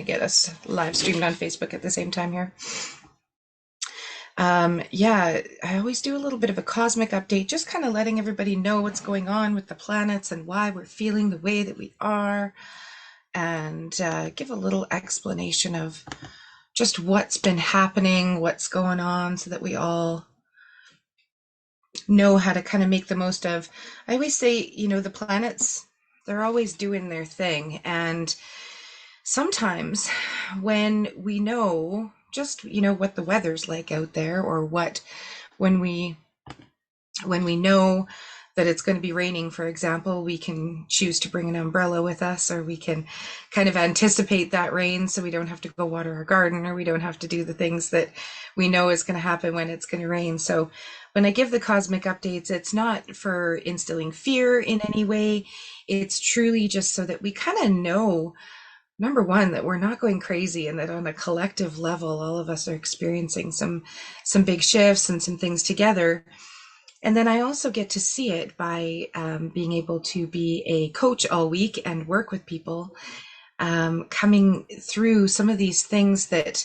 to get us live streamed on Facebook at the same time here. Yeah, I always do a little bit of a cosmic update, just kind of letting everybody know what's going on with the planets and why we're feeling the way that we are, and give a little explanation of just what's been happening, what's going on, so that we all know how to kind of make the most of. I always say, the planets, they're always doing their thing. And sometimes when we know just, what the weather's like out there, or when we when we know that it's going to be raining, for example, we can choose to bring an umbrella with us, or we can kind of anticipate that rain so we don't have to go water our garden, or we don't have to do the things that we know is going to happen when it's going to rain. So when I give the cosmic updates, it's not for instilling fear in any way. It's truly just so that we kind of know, number one, that we're not going crazy, and that on a collective level, all of us are experiencing some big shifts and some things together. And then I also get to see it by being able to be a coach all week and work with people coming through some of these things that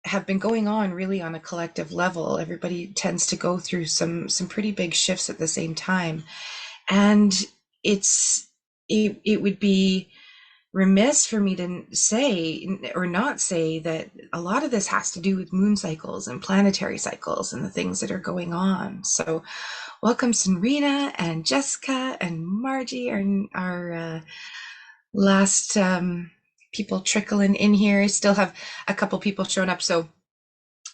have been going on really on a collective level. Everybody tends to go through some pretty big shifts at the same time. And it would be remiss for me to say or not say that a lot of this has to do with moon cycles and planetary cycles and the things that are going on. So welcome Senrina and Jessica and Margie, our last people trickling in here. I still have a couple people showing up, so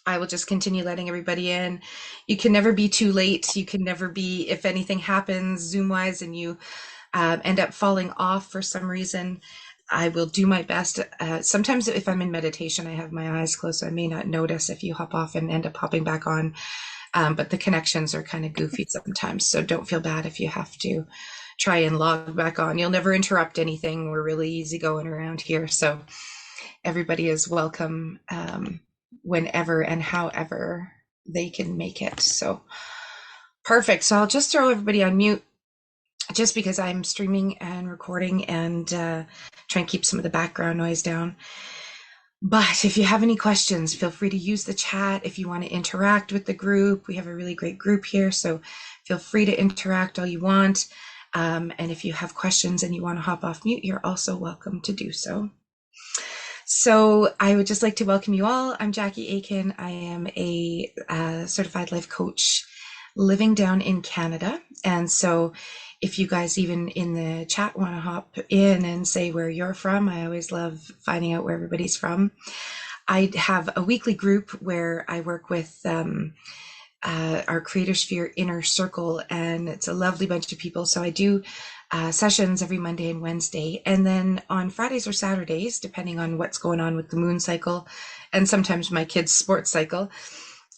I will just continue letting everybody in. You can never be too late. You can never be, if anything happens Zoom wise and you end up falling off for some reason, I will do my best. Sometimes if I'm in meditation, I have my eyes closed, so I may not notice if you hop off and end up hopping back on. But the connections are kind of goofy sometimes, so don't feel bad if you have to try and log back on. You'll never interrupt anything. We're really easygoing around here, so everybody is welcome whenever and however they can make it. So perfect. So I'll just throw everybody on mute, just because I'm streaming and recording and try and keep some of the background noise down. But if you have any questions, feel free to use the chat. If you want to interact with the group, we have a really great group here, so feel free to interact all you want. And if you have questions and you want to hop off mute, you're also welcome to do so. So I would just like to welcome you all. I'm Jackie Aiken. I am a certified life coach living down in Canada. And so if you guys even in the chat want to hop in and say where you're from, I always love finding out where everybody's from. I have a weekly group where I work with our Creator Sphere Inner Circle, and it's a lovely bunch of people. So I do sessions every Monday and Wednesday. And then on Fridays or Saturdays, depending on what's going on with the moon cycle and sometimes my kids' sports cycle,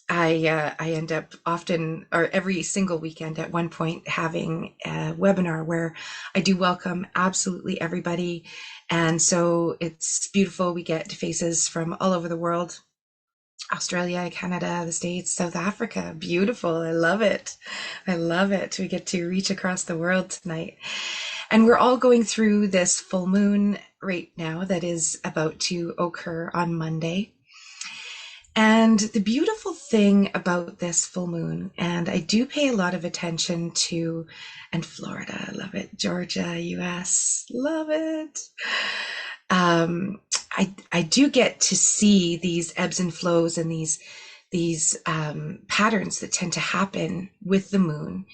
I end up often, or every single weekend at one point, having a webinar where I do welcome absolutely everybody. And so it's beautiful. We get faces from all over the world: Australia, Canada, the States, South Africa. Beautiful. I love it. I love it. We get to reach across the world tonight. And we're all going through this full moon right now that is about to occur on Monday. And the beautiful thing about this full moon, and I do pay a lot of attention to, and Florida, I love it, Georgia, US, love it. I do get to see these ebbs and flows and these patterns that tend to happen with the moon.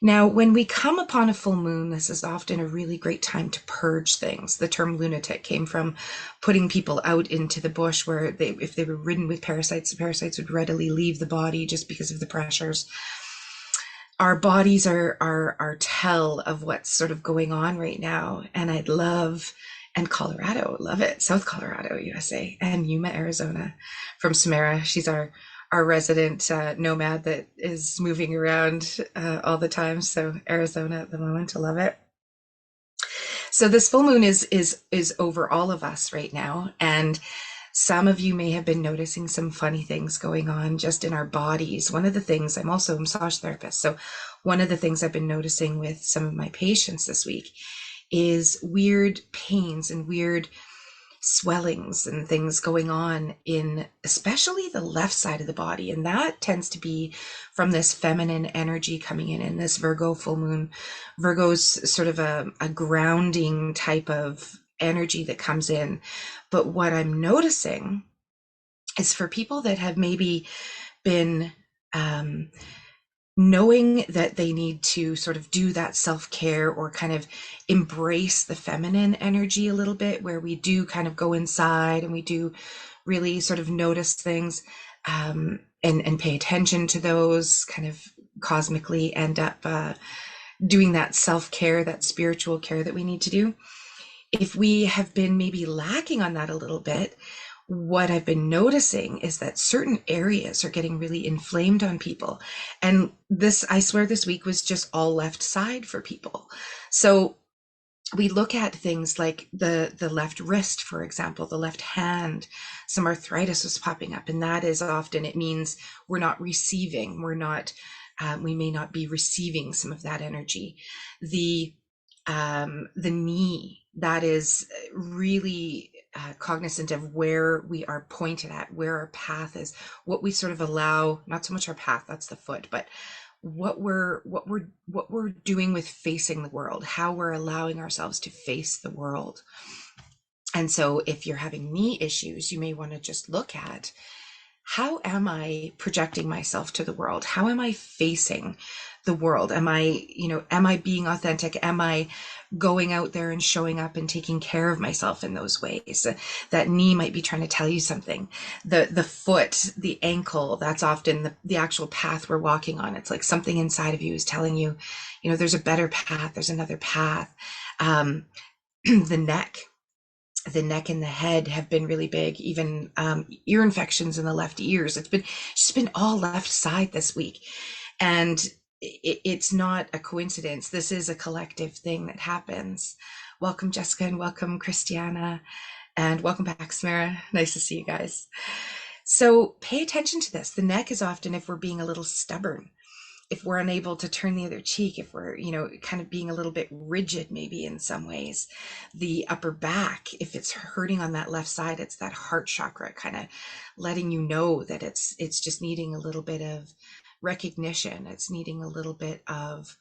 Now, when we come upon a full moon, this is often a really great time to purge things. The term lunatic came from putting people out into the bush where if they were ridden with parasites, the parasites would readily leave the body just because of the pressures. Our bodies are our tell of what's sort of going on right now. And and Colorado, love it. South Colorado, USA, and Yuma, Arizona, from Samara. She's our resident nomad that is moving around all the time. So Arizona at the moment, I love it. So this full moon is over all of us right now, and some of you may have been noticing some funny things going on just in our bodies. One of the things, I'm also a massage therapist, so one of the things I've been noticing with some of my patients this week is weird pains and weird swellings and things going on in especially the left side of the body. And that tends to be from this feminine energy coming in this Virgo full moon. Virgo's sort of a grounding type of energy that comes in. But what I'm noticing is for people that have maybe been knowing that they need to sort of do that self-care or kind of embrace the feminine energy a little bit, where we do kind of go inside and we do really sort of notice things, and pay attention to those, kind of cosmically end up doing that self-care, that spiritual care that we need to do. If we have been maybe lacking on that a little bit, what I've been noticing is that certain areas are getting really inflamed on people. And this, I swear, this week was just all left side for people. So we look at things like the left wrist, for example, the left hand, some arthritis was popping up. And that is often, it means we're not receiving, we may not be receiving some of that energy. The knee, that is really cognizant of where we are pointed at, where our path is, what we sort of allow, not so much our path, that's the foot, but what we're doing with facing the world, how we're allowing ourselves to face the world. And so if you're having knee issues, you may want to just look at, how am I projecting myself to the world? How am I facing the world? Am I being authentic? Am I going out there and showing up and taking care of myself in those ways? That knee might be trying to tell you something. The foot, the ankle, that's often the actual path we're walking on. It's like something inside of you is telling you, there's a better path, there's another path. The neck and the head have been really big, even ear infections in the left ears. It's just been all left side this week. And it's not a coincidence. This is a collective thing that happens. Welcome, Jessica, and welcome, Christiana, and welcome back, Samara. Nice to see you guys. So pay attention to this. The neck is often, if we're being a little stubborn, if we're unable to turn the other cheek, if we're, kind of being a little bit rigid, maybe in some ways. The upper back, if it's hurting on that left side, it's that heart chakra kind of letting you know that it's just needing a little bit of recognition. It's needing a little bit of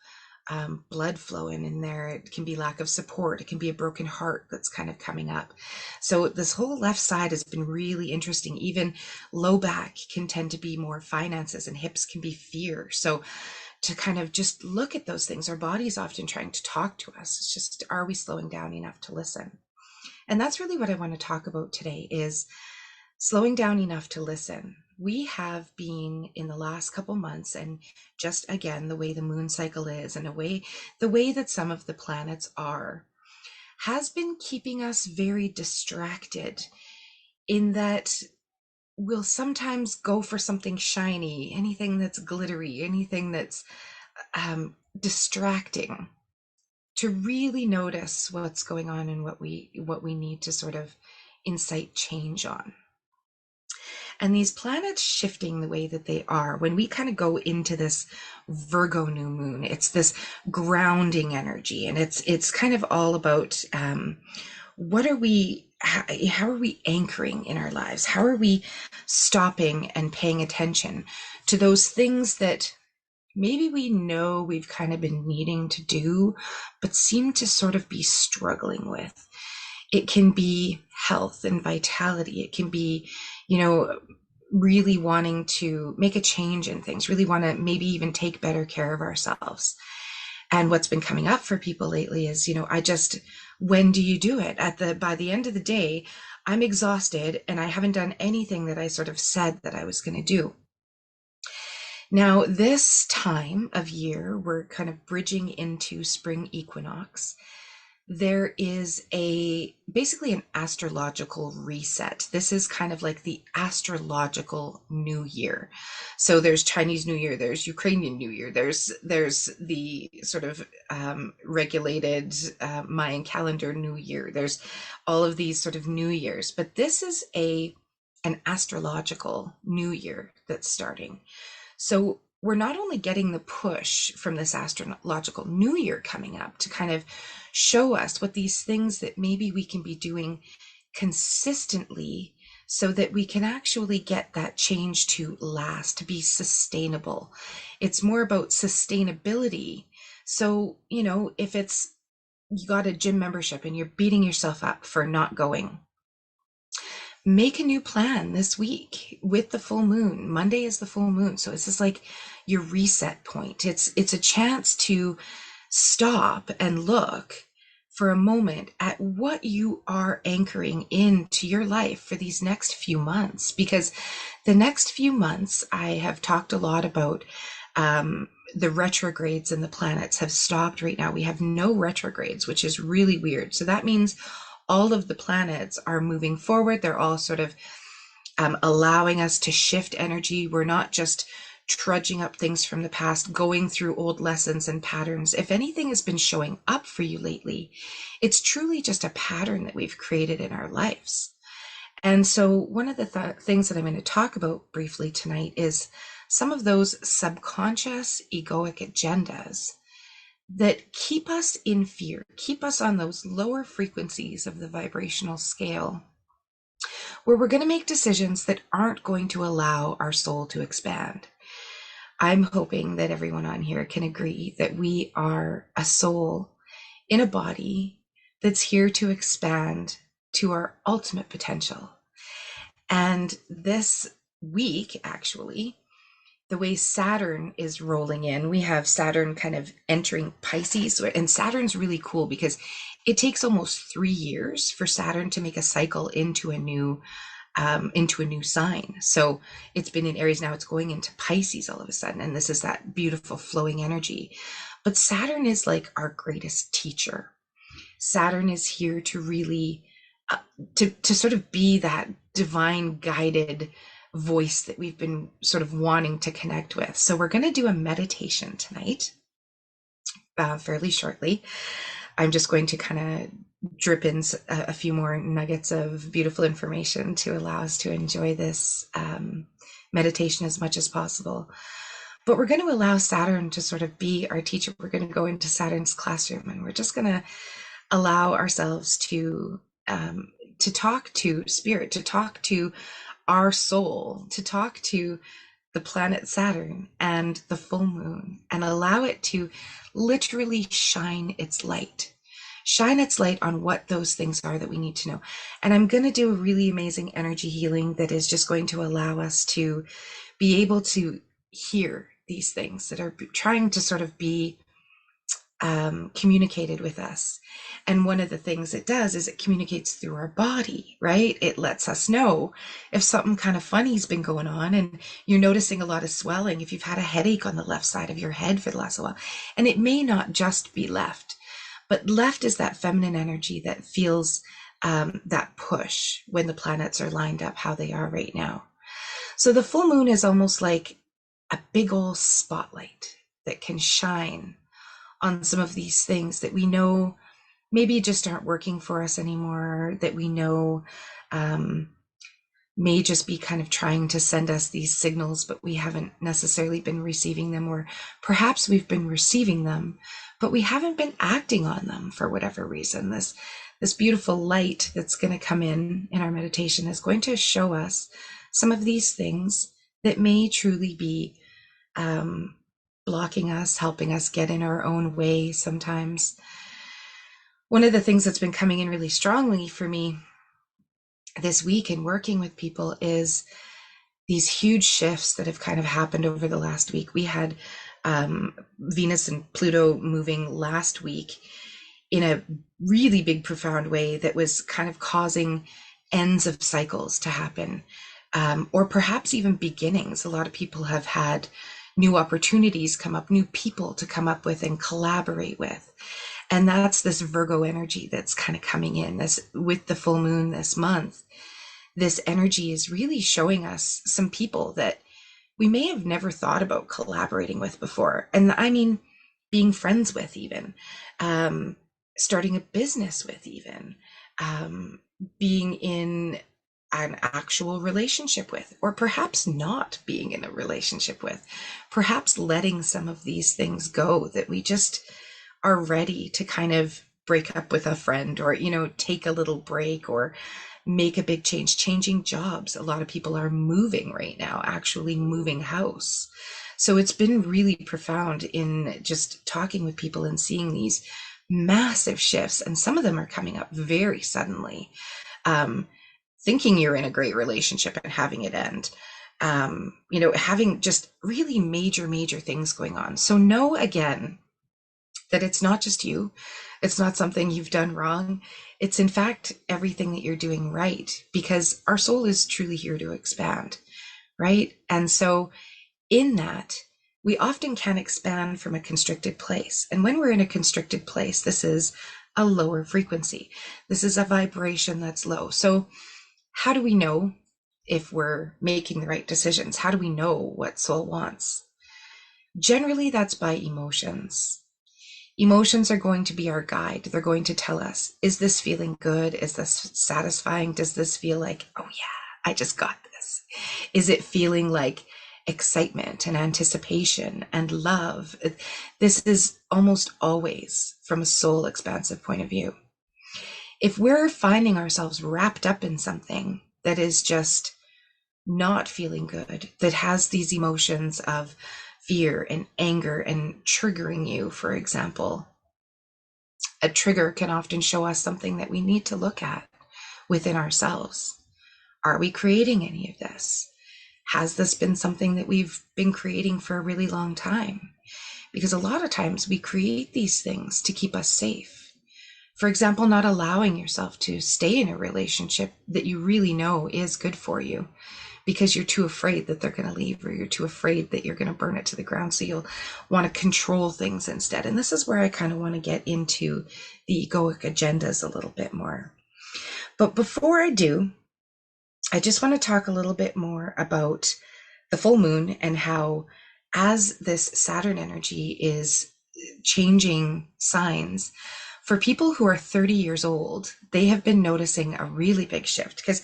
blood flowing in there. It can be lack of support. It can be a broken heart that's kind of coming up. So this whole left side has been really interesting. Even low back can tend to be more finances, and hips can be fear. So to kind of just look at those things, our body's often trying to talk to us. It's just, are we slowing down enough to listen? And that's really what I want to talk about today, is slowing down enough to listen. We have been in the last couple months, and just again, the way the moon cycle is, and the way that some of the planets are, has been keeping us very distracted, in that we'll sometimes go for something shiny, anything that's glittery, anything that's distracting, to really notice what's going on and what we need to sort of incite change on. And these planets shifting the way that they are, when we kind of go into this Virgo new moon, it's this grounding energy, and it's kind of all about how are we anchoring in our lives? How are we stopping and paying attention to those things that maybe we know we've kind of been needing to do, but seem to sort of be struggling with? It can be health and vitality. It can be, really wanting to make a change in things, really want to maybe even take better care of ourselves. And what's been coming up for people lately is, when do you do it? By the end of the day, I'm exhausted and I haven't done anything that I sort of said that I was going to do. Now, this time of year, we're kind of bridging into spring equinox. There is basically an astrological reset. This is kind of like the astrological new year. So there's Chinese New Year, there's Ukrainian New Year, there's the sort of regulated Mayan calendar New Year. There's all of these sort of New Years, but this is an astrological New Year that's starting. So we're not only getting the push from this astrological new year coming up to kind of show us what these things that maybe we can be doing consistently so that we can actually get that change to last, to be sustainable. It's more about sustainability. So, if it's you got a gym membership and you're beating yourself up for not going, make a new plan this week with the full moon. Monday is the full moon. So it's just like your reset point. It's a chance to stop and look for a moment at what you are anchoring into your life for these next few months. Because the next few months, I have talked a lot about the retrogrades and the planets have stopped right now. We have no retrogrades, which is really weird. So that means all of the planets are moving forward. They're all sort of allowing us to shift energy. We're not just trudging up things from the past, going through old lessons and patterns. If anything has been showing up for you lately, it's truly just a pattern that we've created in our lives. And so one of the things that I'm going to talk about briefly tonight is some of those subconscious egoic agendas that keep us in fear, keep us on those lower frequencies of the vibrational scale, where we're going to make decisions that aren't going to allow our soul to expand. I'm hoping that everyone on here can agree that we are a soul in a body that's here to expand to our ultimate potential. And this week, actually, the way Saturn is rolling in, we have Saturn kind of entering Pisces. And Saturn's really cool because it takes almost 3 years for Saturn to make a cycle into a new sign. So it's been in Aries, now it's going into Pisces all of a sudden, and this is that beautiful flowing energy. But Saturn is like our greatest teacher. Saturn is here to really to sort of be that divine guided voice that we've been sort of wanting to connect with. So we're going to do a meditation tonight, fairly shortly. I'm just going to kind of drip in a few more nuggets of beautiful information to allow us to enjoy this meditation as much as possible. But we're going to allow Saturn to sort of be our teacher. We're going to go into Saturn's classroom, and we're just going to allow ourselves to talk to spirit, to talk to our soul, to talk to the planet Saturn and the full moon, and allow it to literally shine its light on what those things are that we need to know. And I'm going to do a really amazing energy healing that is just going to allow us to be able to hear these things that are trying to sort of be communicated with us. And one of the things it does is it communicates through our body, right? It lets us know if something kind of funny's been going on and you're noticing a lot of swelling, if you've had a headache on the left side of your head for the last while. And it may not just be left, but left is that feminine energy that feels that push when the planets are lined up how they are right now. So the full moon is almost like a big old spotlight that can shine on some of these things that we know maybe just aren't working for us anymore, that we know may just be kind of trying to send us these signals, but we haven't necessarily been receiving them, or perhaps we've been receiving them, but we haven't been acting on them for whatever reason. This beautiful light that's going to come in our meditation is going to show us some of these things that may truly be blocking us, helping us get in our own way sometimes. One of the things that's been coming in really strongly for me this week in working with people is these huge shifts that have kind of happened over the last week. We had Venus and Pluto moving last week in a really big, profound way that was kind of causing ends of cycles to happen, or perhaps even beginnings. A lot of people have had new opportunities come up, new people to come up with and collaborate with. And that's this Virgo energy that's kind of coming in this with the full moon this month. This energy is really showing us some people that we may have never thought about collaborating with before. And I mean, being friends with even, starting a business with even, being in an actual relationship with, or perhaps not being in a relationship with, perhaps letting some of these things go that we just are ready to kind of break up with a friend, or, take a little break, or make a big change, changing jobs. A lot of people are moving right now, actually moving house. So it's been really profound in just talking with people and seeing these massive shifts. And some of them are coming up very suddenly. Um, Thinking you're in a great relationship and having it end. Having just really major, major things going on. So know again that it's not just you. It's not something you've done wrong. It's in fact everything that you're doing right, because our soul is truly here to expand, right? And so in that, we often can expand from a constricted place. And when we're in a constricted place, this is a lower frequency. This is a vibration that's low. So how do we know if we're making the right decisions? How do we know what soul wants? Generally, that's by emotions. Emotions are going to be our guide. They're going to tell us, is this feeling good? Is this satisfying? Does this feel like, oh yeah, I just got this? Is it feeling like excitement and anticipation and love? This is almost always from a soul expansive point of view. If we're finding ourselves wrapped up in something that is just not feeling good, that has these emotions of fear and anger and triggering you, for example, a trigger can often show us something that we need to look at within ourselves. Are we creating any of this? Has this been something that we've been creating for a really long time? Because a lot of times we create these things to keep us safe. For example, not allowing yourself to stay in a relationship that you really know is good for you, because you're too afraid that they're going to leave, or you're too afraid that you're going to burn it to the ground. So you'll want to control things instead. And this is where I kind of want to get into the egoic agendas a little bit more. But before I do, I just want to talk a little bit more about the full moon and how, as this Saturn energy is changing signs, for people who are 30 years old, they have been noticing a really big shift. Because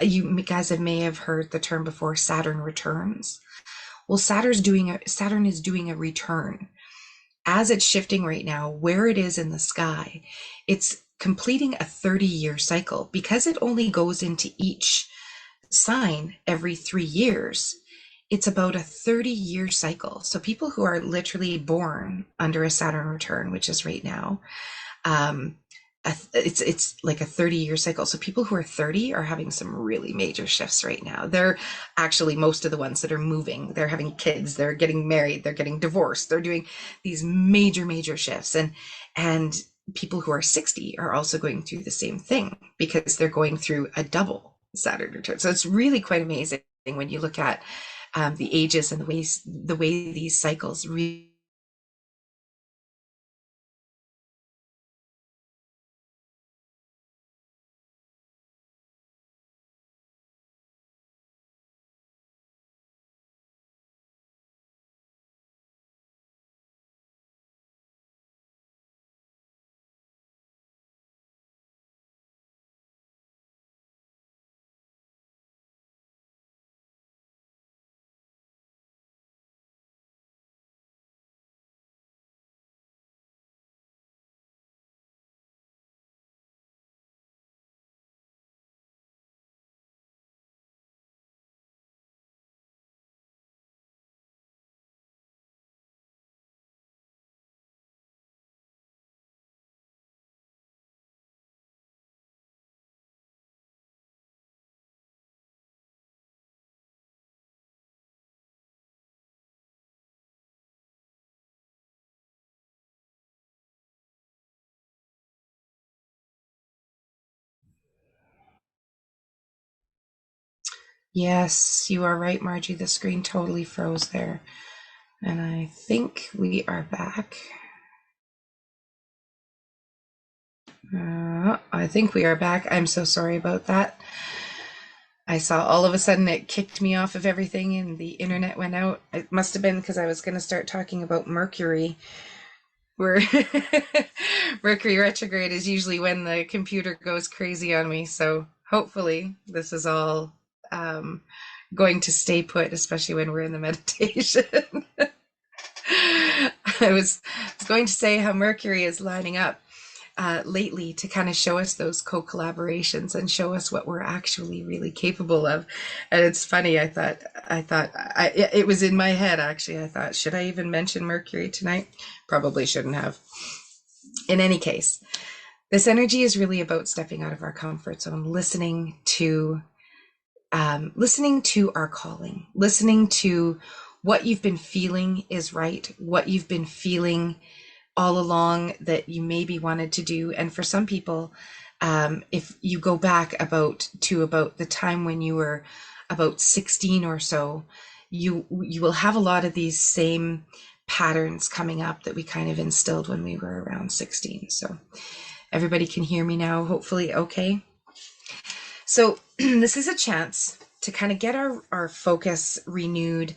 you guys may have heard the term before, Saturn returns. Well, Saturn is doing a return. As it's shifting right now, where it is in the sky, it's completing a 30-year cycle. Because it only goes into each sign every 3 years, it's about a 30-year cycle. So people who are literally born under a Saturn return, which is right now, it's like a 30-year cycle. So people who are 30 are having some really major shifts right now. They're actually, most of the ones that are moving, they're having kids, they're getting married, they're getting divorced, they're doing these major, major shifts. And people who are 60 are also going through the same thing, because they're going through a double Saturn return. So it's really quite amazing when you look at the ages and the way these cycles really. Yes, you are right, Margie. The screen totally froze there. And I think we are back. I think we are back. I'm so sorry about that. I saw all of a sudden it kicked me off of everything and the internet went out. It must have been because I was going to start talking about Mercury, where Mercury retrograde is usually when the computer goes crazy on me. So hopefully this is all going to stay put, especially when we're in the meditation. I was going to say how Mercury is lining up. lately to kind of show us those co-collaborations and show us what we're actually really capable of. And it's funny, it was in my head actually. I thought, should I even mention Mercury tonight? Probably shouldn't have. In any case, this energy is really about stepping out of our comfort zone, listening to our calling, listening to what you've been feeling is right, what you've been feeling all along that you maybe wanted to do. And for some people, if you go back about the time when you were about 16 or so, you will have a lot of these same patterns coming up that we kind of instilled when we were around 16. So everybody can hear me now, hopefully. Okay. So this is a chance to kind of get our focus renewed,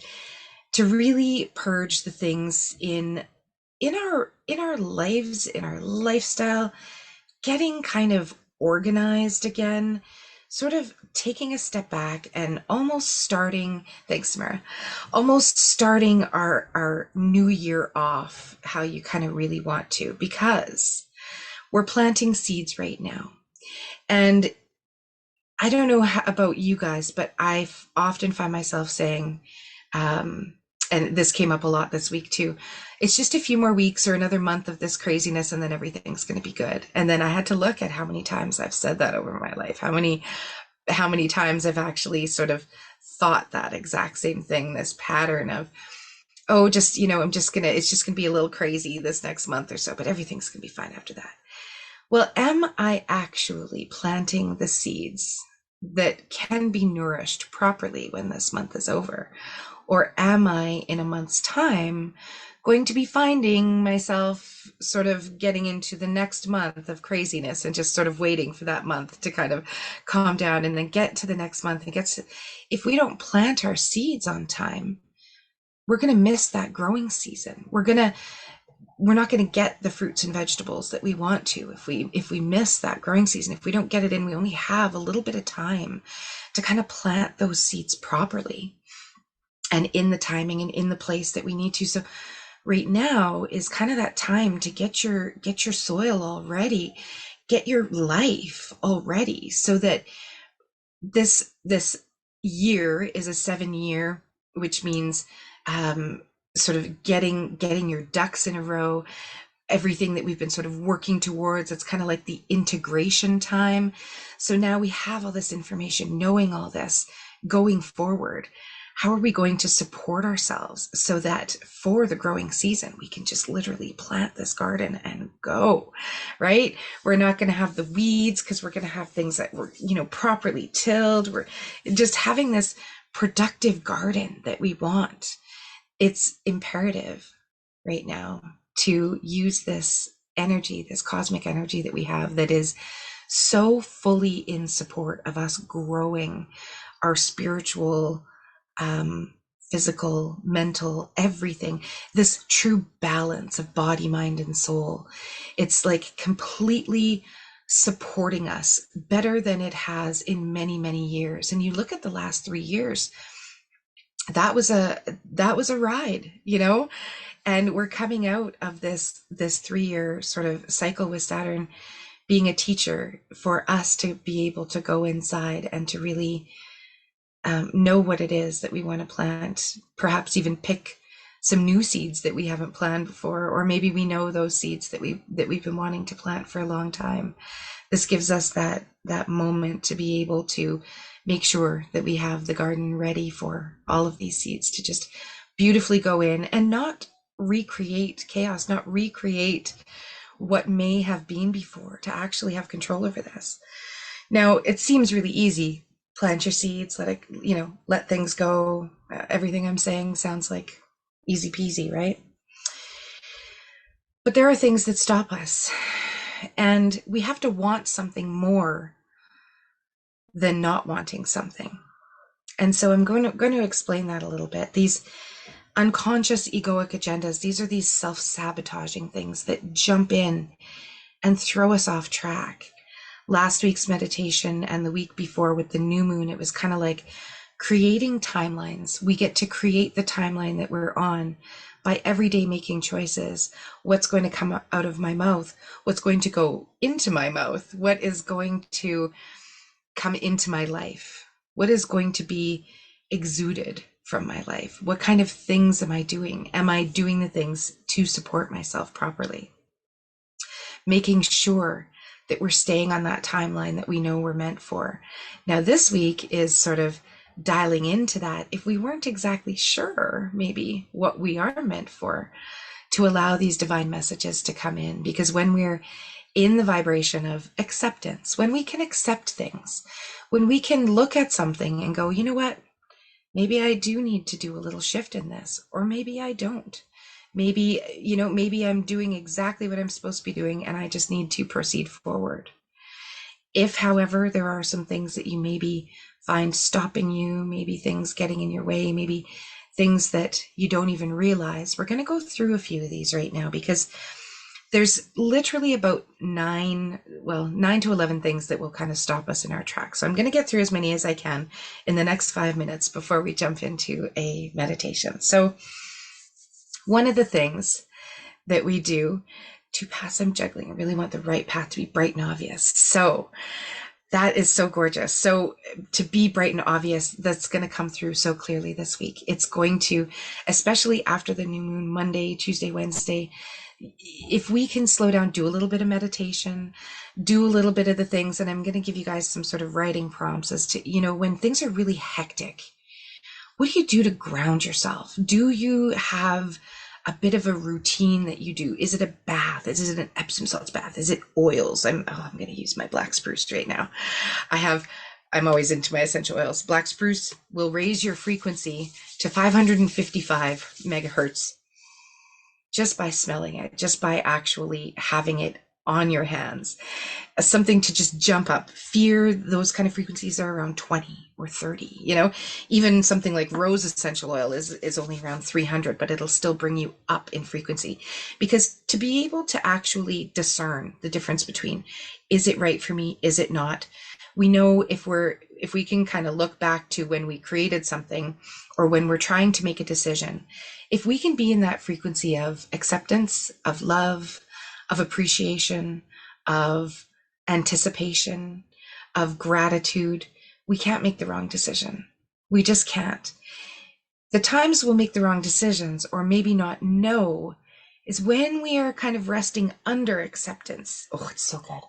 to really purge the things in our lives, in our lifestyle, getting kind of organized again, sort of taking a step back and almost starting, thanks Samara, almost starting our new year off how you kind of really want to, because we're planting seeds right now. And I don't know about you guys, but I often find myself saying, and this came up a lot this week too, it's just a few more weeks or another month of this craziness and then everything's going to be good. And then I had to look at how many times I've said that over my life, how many times I've actually sort of thought that exact same thing, this pattern of, oh, just, it's just gonna be a little crazy this next month or so, but everything's gonna be fine after that. Well, am I actually planting the seeds that can be nourished properly when this month is over? Or am I, in a month's time, going to be finding myself sort of getting into the next month of craziness and just sort of waiting for that month to kind of calm down and then get to the next month and if we don't plant our seeds on time, we're going to miss that growing season. We're not going to get the fruits and vegetables that we want to if we miss that growing season. If we don't get it in, we only have a little bit of time to kind of plant those seeds properly and in the timing and in the place that we need to. So right now is kind of that time to get your soil all ready, get your life all ready, so that this year is a 7-year, which means sort of getting your ducks in a row, everything that we've been sort of working towards. It's kind of like the integration time. So now we have all this information, knowing all this going forward. How are we going to support ourselves so that for the growing season, we can just literally plant this garden and go, right? We're not going to have the weeds because we're going to have things that were, properly tilled. We're just having this productive garden that we want. It's imperative right now to use this energy, this cosmic energy that we have that is so fully in support of us growing our spiritual, physical, mental, everything, this true balance of body, mind, and soul. It's like completely supporting us better than it has in many, many years. And you look at the last 3 years, that was a ride, and we're coming out of this 3-year sort of cycle with Saturn being a teacher for us to be able to go inside and to really know what it is that we want to plant, perhaps even pick some new seeds that we haven't planted before, or maybe we know those seeds that we've been wanting to plant for a long time. This gives us that moment to be able to make sure that we have the garden ready for all of these seeds to just beautifully go in and not recreate chaos, not recreate what may have been before, to actually have control over this. Now, it seems really easy. Plant your seeds, let things go. Everything I'm saying sounds like easy peasy, right? But there are things that stop us, and we have to want something more than not wanting something. And so I'm going to explain that a little bit. These unconscious egoic agendas, these are these self-sabotaging things that jump in and throw us off track. Last week's meditation and the week before with the new moon, it was kind of like creating timelines. We get to create the timeline that we're on, by every day making choices. What's going to come out of my mouth? What's going to go into my mouth? What is going to come into my life? What is going to be exuded from my life? What kind of things am I doing? Am I doing the things to support myself properly? Making sure that we're staying on that timeline that we know we're meant for. Now, this week is sort of dialing into that. If we weren't exactly sure, maybe what we are meant for, to allow these divine messages to come in. Because when we're in the vibration of acceptance, when we can accept things, when we can look at something and go, you know what, maybe I do need to do a little shift in this, or maybe I don't. Maybe, maybe I'm doing exactly what I'm supposed to be doing and I just need to proceed forward. If, however, there are some things that you maybe find stopping you, maybe things getting in your way, maybe things that you don't even realize, we're going to go through a few of these right now, because there's literally about 9 to 11 things that will kind of stop us in our tracks. So I'm going to get through as many as I can in the next 5 minutes before we jump into a meditation. So one of the things that we do to pass, I'm juggling. I really want the right path to be bright and obvious. So that is so gorgeous. So to be bright and obvious, that's going to come through so clearly this week. It's going to, especially after the new moon, Monday, Tuesday, Wednesday, if we can slow down, do a little bit of meditation, do a little bit of the things, and I'm going to give you guys some sort of writing prompts as to, when things are really hectic, what do you do to ground yourself? Do you have a bit of a routine that you do? Is it a bath? Is it an Epsom salts bath? Is it oils? I'm going to use my black spruce right now. I'm always into my essential oils. Black spruce will raise your frequency to 555 megahertz just by smelling it, just by actually having it on your hands. Something to just jump up. Fear, those kind of frequencies are around 20 or 30. Even something like rose essential oil is only around 300, but it'll still bring you up in frequency. Because to be able to actually discern the difference between, is it right for me? Is it not? We know if we can kind of look back to when we created something, or when we're trying to make a decision, if we can be in that frequency of acceptance, of love, of appreciation, of anticipation, of gratitude, we can't make the wrong decision. We just can't. The times we'll make the wrong decisions, or maybe not know, is when we are kind of resting under acceptance. Oh, it's so good.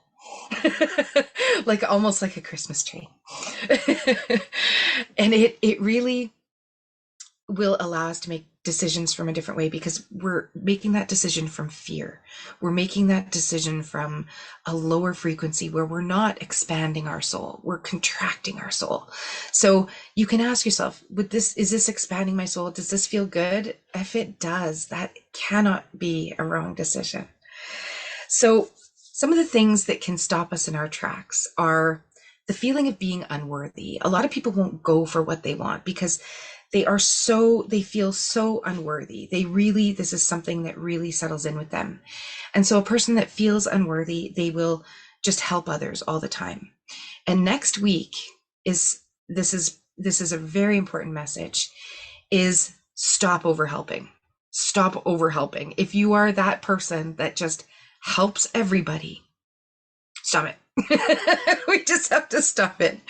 Almost like a Christmas tree. And it really will allow us to make decisions from a different way, because we're making that decision from fear. We're making that decision from a lower frequency where we're not expanding our soul, we're contracting our soul. So you can ask yourself, is this expanding my soul? Does this feel good? If it does, that cannot be a wrong decision. So some of the things that can stop us in our tracks are the feeling of being unworthy. A lot of people won't go for what they want because they feel so unworthy. This is something that really settles in with them. And so a person that feels unworthy, they will just help others all the time. And next week this is a very important message, is stop over helping. Stop over helping. If you are that person that just helps everybody, stop it. We just have to stop it.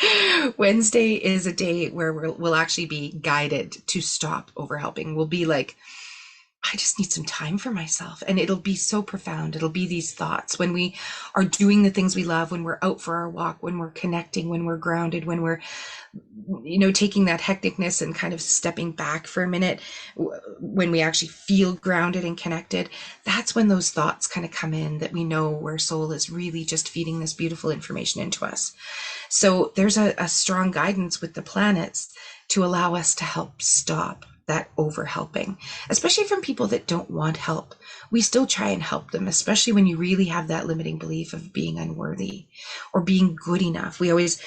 Wednesday is a day where we'll actually be guided to stop overhelping. We'll be like, I just need some time for myself. And it'll be so profound. It'll be these thoughts when we are doing the things we love, when we're out for our walk, when we're connecting, when we're grounded, when we're, taking that hecticness and kind of stepping back for a minute, when we actually feel grounded and connected. That's when those thoughts kind of come in, that we know where soul is really just feeding this beautiful information into us. So there's a strong guidance with the planets to allow us to help stop that overhelping, especially from people that don't want help. We still try and help them, especially when you really have that limiting belief of being unworthy or being good enough. We always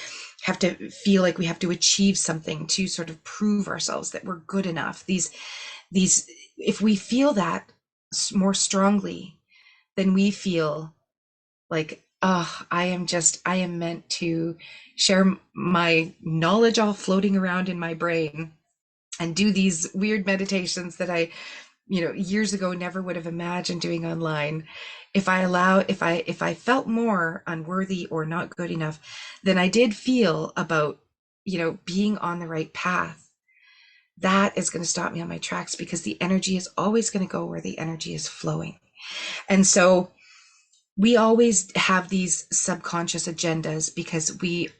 have to feel like we have to achieve something to sort of prove ourselves that we're good enough. These, if we feel that more strongly, then we feel like, oh, I am meant to share my knowledge all floating around in my brain and do these weird meditations that I years ago never would have imagined doing online. If I felt more unworthy or not good enough than I did feel about, being on the right path, that is going to stop me on my tracks, because the energy is always going to go where the energy is flowing. And so we always have these subconscious agendas because we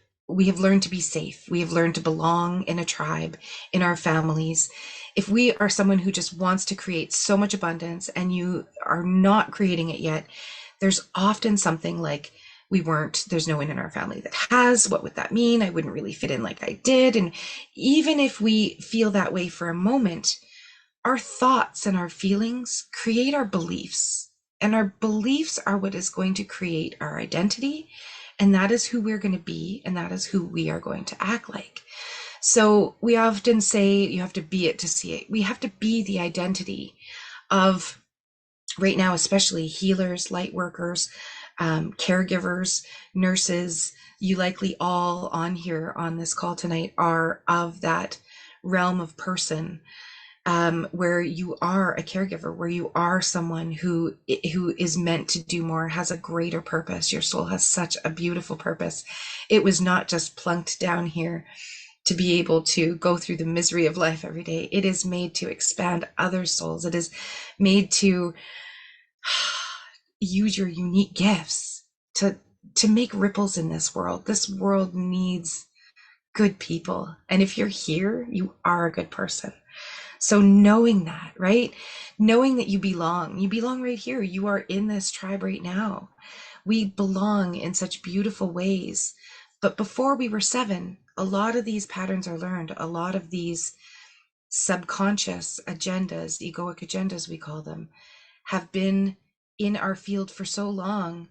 have learned to be safe. We have learned to belong in a tribe, in our families. If we are someone who just wants to create so much abundance and you are not creating it yet, there's often something like, there's no one in our family that has. What would that mean? I wouldn't really fit in like I did. And even if we feel that way for a moment, our thoughts and our feelings create our beliefs. And our beliefs are what is going to create our identity. And that is who we're going to be. And that is who we are going to act like. So we often say you have to be it to see it. We have to be the identity of, right now, especially healers, light workers, caregivers, nurses. You likely all on here on this call tonight are of that realm of person, where you are a caregiver, where you are someone who is meant to do more, has a greater purpose. Your soul has such a beautiful purpose. It was not just plunked down here to be able to go through the misery of life every day. It is made to expand other souls. It is made to use your unique gifts to make ripples in this world. This world needs good people. And if you're here, you are a good person. So knowing that, right? Knowing that you belong right here. You are in this tribe right now. We belong in such beautiful ways. But before we were 7, a lot of these patterns are learned. A lot of these subconscious agendas, egoic agendas, we call them, have been in our field for so long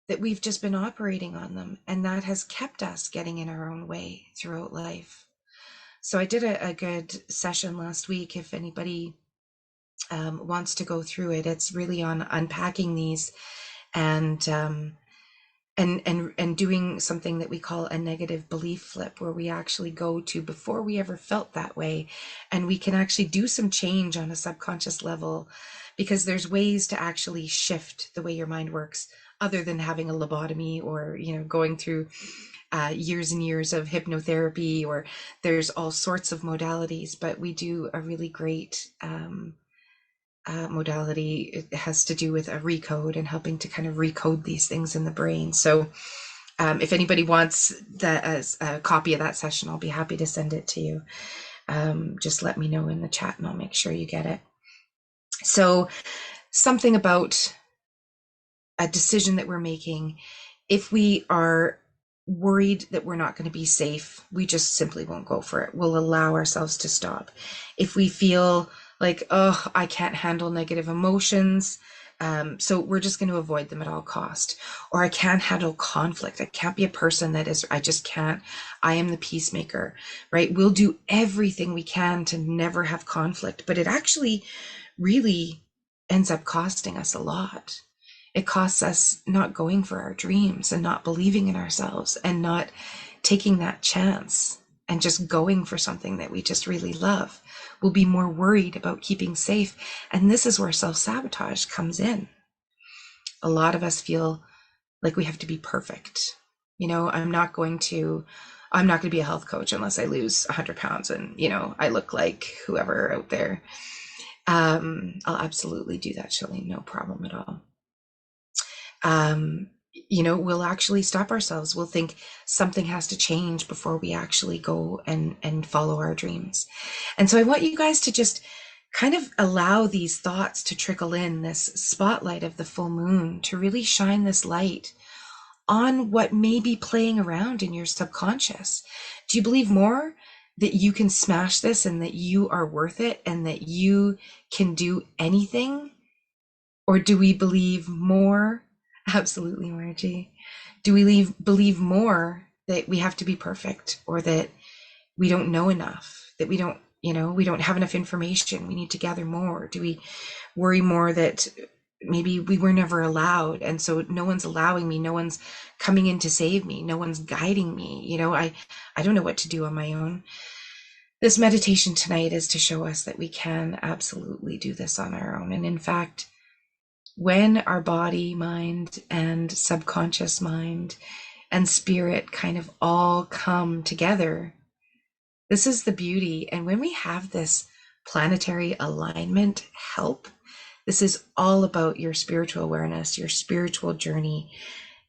that we've just been operating on them. And that has kept us getting in our own way throughout life. So I did a good session last week. If anybody wants to go through it, it's really on unpacking these and doing something that we call a negative belief flip, where we actually go to before we ever felt that way, and we can actually do some change on a subconscious level, because there's ways to actually shift the way your mind works, other than having a lobotomy or going through years and years of hypnotherapy, or there's all sorts of modalities. But we do a really great modality. It has to do with a recode and helping to kind of recode these things in the brain. So if anybody wants that as a copy of that session, I'll be happy to send it to you. Just let me know in the chat and I'll make sure you get it. So something about a decision that we're making, if we are worried that we're not going to be safe, we just simply won't go for it. We'll allow ourselves to stop. If we feel like, oh, I can't handle negative emotions, so we're just going to avoid them at all cost. Or I can't handle conflict. I can't be a person I just can't. I am the peacemaker, right? We'll do everything we can to never have conflict, but it actually really ends up costing us a lot. It costs us not going for our dreams and not believing in ourselves and not taking that chance and just going for something that we just really love. We'll be more worried about keeping safe. And this is where self-sabotage comes in. A lot of us feel like we have to be perfect. I'm not going to be a health coach unless I lose 100 pounds and, I look like whoever out there. I'll absolutely do that, Shalene, no problem at all. We'll actually stop ourselves. We'll think something has to change before we actually go and follow our dreams. And so I want you guys to just kind of allow these thoughts to trickle in, this spotlight of the full moon, to really shine this light on what may be playing around in your subconscious. Do you believe more that you can smash this and that you are worth it and that you can do anything? Or do we believe more? Absolutely, Margie. Do we believe more that we have to be perfect, or that we don't know enough, that we don't have enough information, we need to gather more? Do we worry more that maybe we were never allowed, and so no one's allowing me, no one's coming in to save me, no one's guiding me, I don't know what to do on my own? This meditation tonight is to show us that we can absolutely do this on our own. And in fact, when our body, mind, and subconscious mind and spirit kind of all come together, this is the beauty. And when we have this planetary alignment help, this is all about your spiritual awareness, your spiritual journey,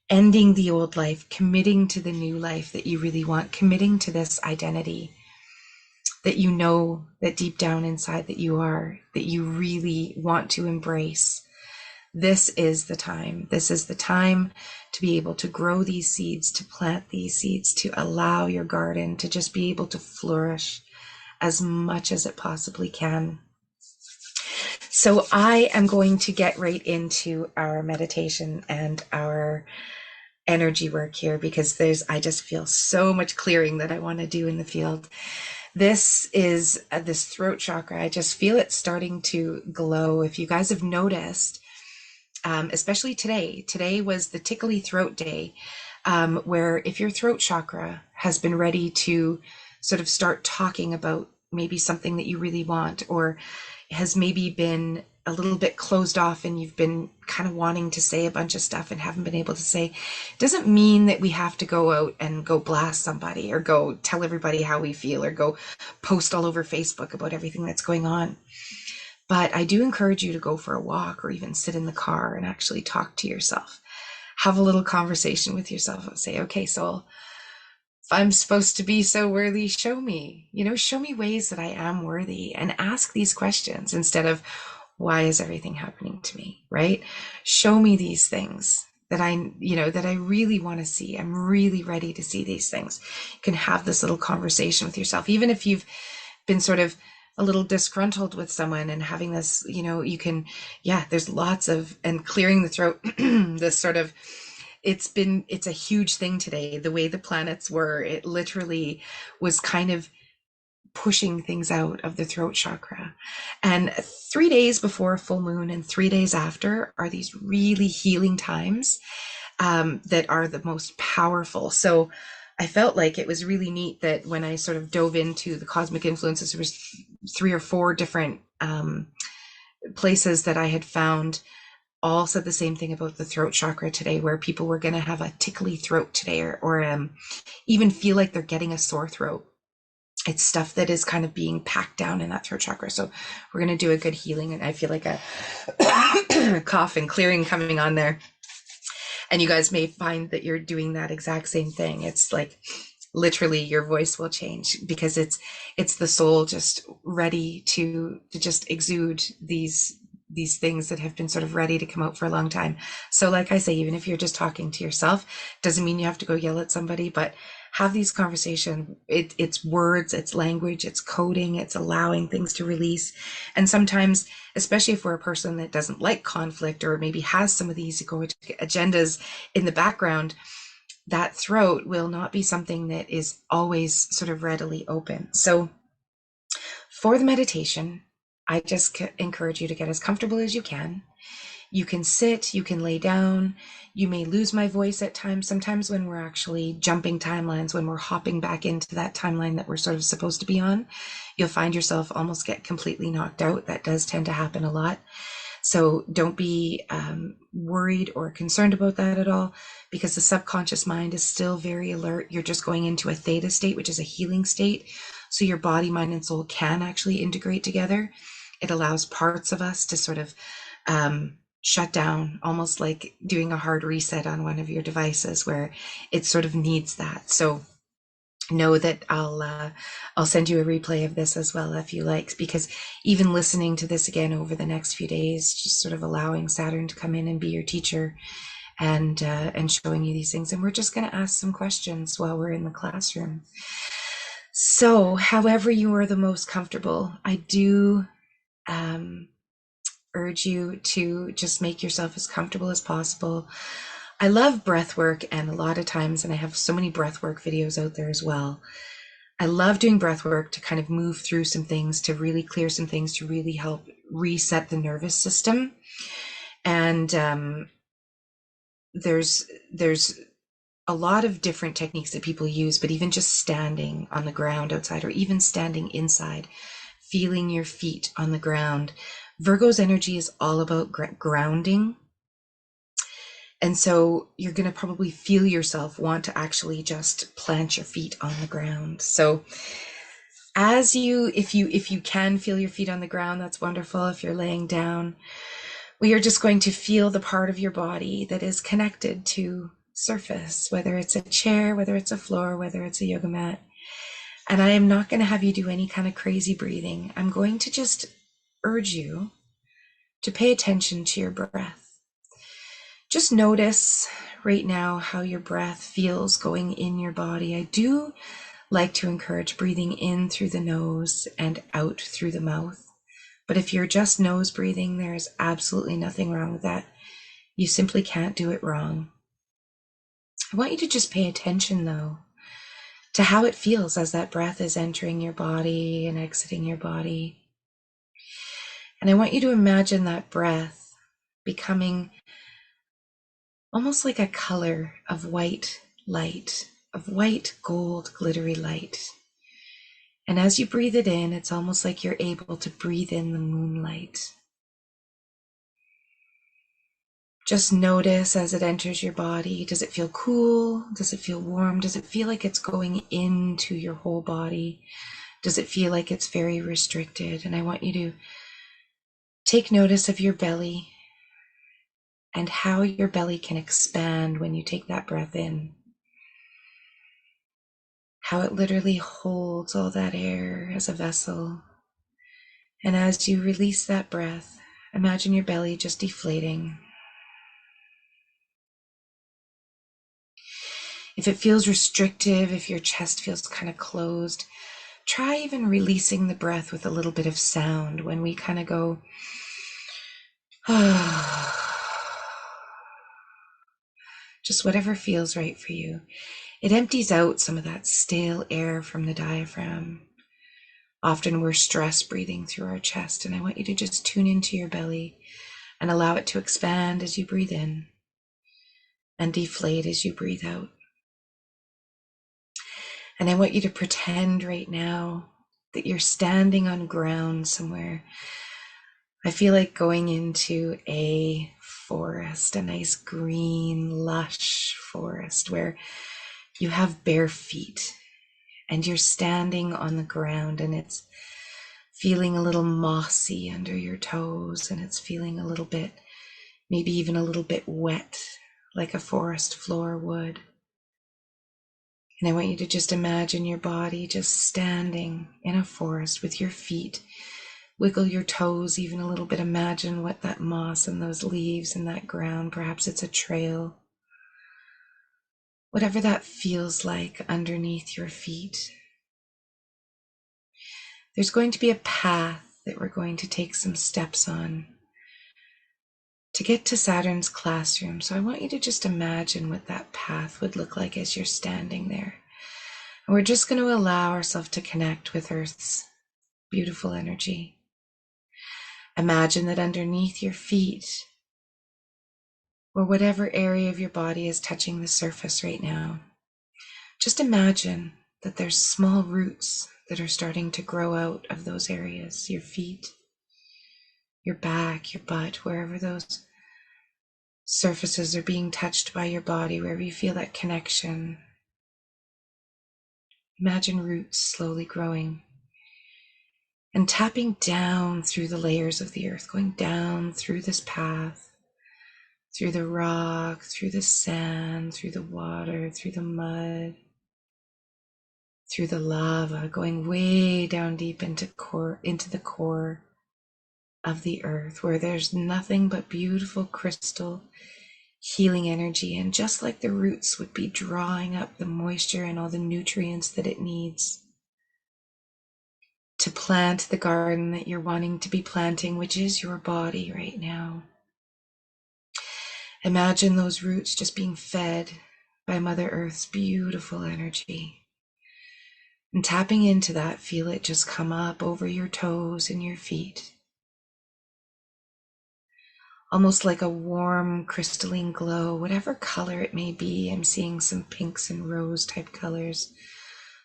ending the old life, committing to the new life that you really want, committing to this identity that you know that deep down inside that you are, that you really want to embrace. This is the time. This is the time to be able to grow these seeds, to plant these seeds, to allow your garden to just be able to flourish as much as it possibly can. So I am going to get right into our meditation and our energy work here, because I just feel so much clearing that I want to do in the field. This is this throat chakra. I just feel it starting to glow. If you guys have noticed, especially today was the tickly throat day, where if your throat chakra has been ready to sort of start talking about maybe something that you really want, or has maybe been a little bit closed off and you've been kind of wanting to say a bunch of stuff and haven't been able to say, doesn't mean that we have to go out and go blast somebody or go tell everybody how we feel or go post all over Facebook about everything that's going on. But I do encourage you to go for a walk or even sit in the car and actually talk to yourself. Have a little conversation with yourself and say, okay, soul, if I'm supposed to be so worthy, show me, show me ways that I am worthy, and ask these questions instead of, why is everything happening to me, right? Show me these things that that I really want to see. I'm really ready to see these things. You can have this little conversation with yourself, even if you've been sort of a little disgruntled with someone, and having this, you can, there's lots of, and clearing the throat, this sort of, it's a huge thing today. The way the planets were, it literally was kind of pushing things out of the throat chakra. And 3 days before a full moon and 3 days after are these really healing times that are the most powerful. So I felt like it was really neat that when I sort of dove into the cosmic influences, there was 3 or 4 different places that I had found all said the same thing about the throat chakra today, where people were going to have a tickly throat today, or even feel like they're getting a sore throat. It's stuff that is kind of being packed down in that throat chakra. So we're going to do a good healing, and I feel like a cough and clearing coming on there. And you guys may find that you're doing that exact same thing. It's like literally your voice will change, because it's the soul just ready to just exude these things that have been sort of ready to come out for a long time. So like I say, even if you're just talking to yourself, doesn't mean you have to go yell at somebody, but have these conversations. It's words, it's language, it's coding, it's allowing things to release. And sometimes, especially if we're a person that doesn't like conflict, or maybe has some of these egoic agendas in the background, that throat will not be something that is always sort of readily open. So for the meditation, I just encourage you to get as comfortable as you can. You can sit, you can lay down. You may lose my voice at times. Sometimes when we're actually jumping timelines, when we're hopping back into that timeline that we're sort of supposed to be on, you'll find yourself almost get completely knocked out. That does tend to happen a lot. So don't be worried or concerned about that at all, because the subconscious mind is still very alert. You're just going into a theta state, which is a healing state. So your body, mind, and soul can actually integrate together. It allows parts of us to sort of shut down, almost like doing a hard reset on one of your devices, where it sort of needs that. So know that I'll send you a replay of this as well if you like, because even listening to this again over the next few days, just sort of allowing Saturn to come in and be your teacher, and showing you these things. And we're just going to ask some questions while we're in the classroom. So however you are the most comfortable, I do urge you to just make yourself as comfortable as possible. I love breath work, and a lot of times, and I have so many breath work videos out there as well. I love doing breath work to kind of move through some things, to really clear some things, to really help reset the nervous system. And there's a lot of different techniques that people use, but even just standing on the ground outside or even standing inside, feeling your feet on the ground. Virgo's energy is all about grounding. And so you're going to probably feel yourself want to actually just plant your feet on the ground. So as if you can feel your feet on the ground, that's wonderful. If you're laying down, we are just going to feel the part of your body that is connected to surface, whether it's a chair, whether it's a floor, whether it's a yoga mat. And I am not going to have you do any kind of crazy breathing. I'm going to just urge you to pay attention to your breath. Just notice right now how your breath feels going in your body. I do like to encourage breathing in through the nose and out through the mouth. But if you're just nose breathing, there is absolutely nothing wrong with that. You simply can't do it wrong. I want you to just pay attention, though, to how it feels as that breath is entering your body and exiting your body. And I want you to imagine that breath becoming almost like a color of white light, of white gold glittery light. And as you breathe it in, it's almost like you're able to breathe in the moonlight. Just notice as it enters your body. Does it feel cool? Does it feel warm? Does it feel like it's going into your whole body? Does it feel like it's very restricted? And I want you to take notice of your belly and how your belly can expand when you take that breath in. How it literally holds all that air as a vessel. And as you release that breath, imagine your belly just deflating. If it feels restrictive, if your chest feels kind of closed, try even releasing the breath with a little bit of sound when we kind of go, just whatever feels right for you. It empties out some of that stale air from the diaphragm. Often we're stress breathing through our chest, and I want you to just tune into your belly and allow it to expand as you breathe in and deflate as you breathe out. And I want you to pretend right now that you're standing on ground somewhere. I feel like going into a forest, a nice green, lush forest where you have bare feet and you're standing on the ground and it's feeling a little mossy under your toes and it's feeling a little bit, maybe even a little bit wet, like a forest floor would. And I want you to just imagine your body just standing in a forest with your feet. Wiggle your toes even a little bit. Imagine what that moss and those leaves and that ground, perhaps it's a trail. Whatever that feels like underneath your feet. There's going to be a path that we're going to take some steps on to get to Saturn's classroom. So I want you to just imagine what that path would look like as you're standing there. And we're just going to allow ourselves to connect with Earth's beautiful energy. Imagine that underneath your feet, or whatever area of your body is touching the surface right now, just imagine that there's small roots that are starting to grow out of those areas, your feet, your back, your butt, wherever those surfaces are being touched by your body, wherever you feel that connection. Imagine roots slowly growing and tapping down through the layers of the earth, going down through this path, through the rock, through the sand, through the water, through the mud, through the lava, going way down deep into the core of the earth, where there's nothing but beautiful crystal healing energy. And just like the roots would be drawing up the moisture and all the nutrients that it needs to plant the garden that you're wanting to be planting, which is your body right now. Imagine those roots just being fed by Mother Earth's beautiful energy. And tapping into that, feel it just come up over your toes and your feet. almost like a warm crystalline glow, whatever color it may be. I'm seeing some pinks and rose type colors,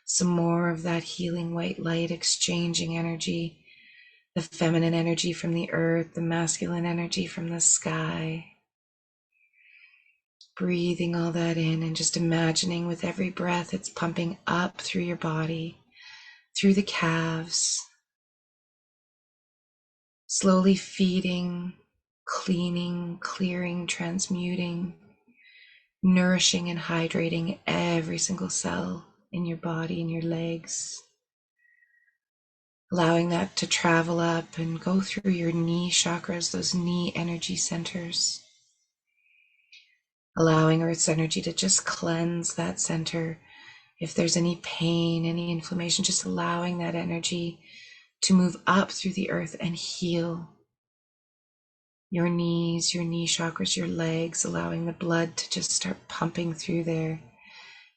some more of that healing white light exchanging energy, the feminine energy from the earth, the masculine energy from the sky. Breathing all that in and just imagining with every breath it's pumping up through your body, through the calves, slowly feeding, cleaning, clearing, transmuting, nourishing and hydrating every single cell in your body and your legs. Allowing that to travel up and go through your knee chakras, those knee energy centers. Allowing Earth's energy to just cleanse that center. If there's any pain, any inflammation, just allowing that energy to move up through the earth and heal your knees, your knee chakras, your legs, allowing the blood to just start pumping through there,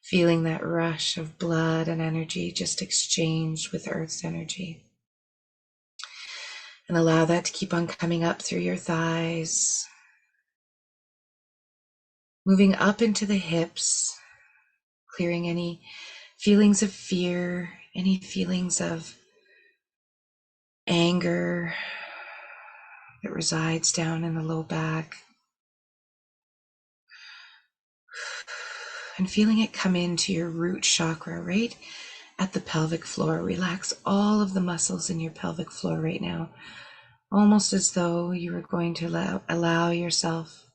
feeling that rush of blood and energy just exchanged with Earth's energy. And allow that to keep on coming up through your thighs, moving up into the hips, clearing any feelings of fear, any feelings of anger that resides down in the low back. And feeling it come into your root chakra, right at the pelvic floor. Relax all of the muscles in your pelvic floor right now, almost as though you were going to allow yourself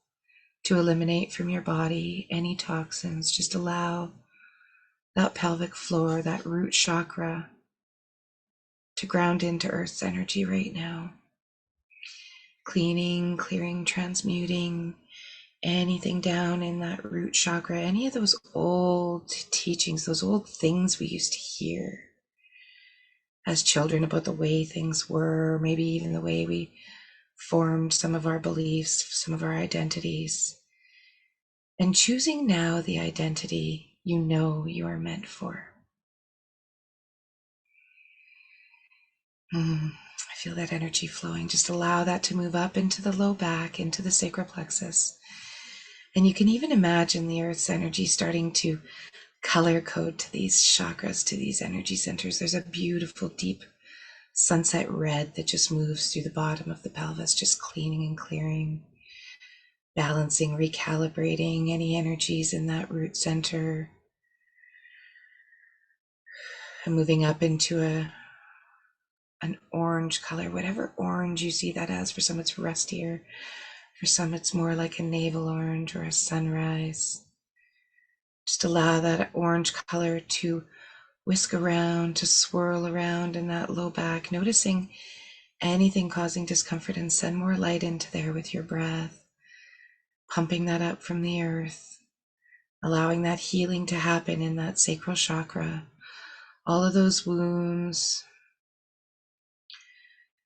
to eliminate from your body any toxins. Just allow that pelvic floor, that root chakra, to ground into Earth's energy right now. Cleaning, clearing, transmuting anything down in that root chakra, any of those old teachings, those old things we used to hear as children about the way things were, maybe even the way we formed some of our beliefs, some of our identities. And choosing now the identity you know you are meant for. I feel that energy flowing. Just allow that to move up into the low back, into the sacral plexus. And you can even imagine the Earth's energy starting to color code to these chakras, to these energy centers. There's a beautiful, deep sunset red that just moves through the bottom of the pelvis, just cleaning and clearing, balancing, recalibrating any energies in that root center, and moving up into an orange color, whatever orange you see that as. For some it's rustier, for some it's more like a navel orange or a sunrise. Just allow that orange color to whisk around, to swirl around in that low back, noticing anything causing discomfort, and send more light into there with your breath, pumping that up from the earth, allowing that healing to happen in that sacral chakra. All of those wounds,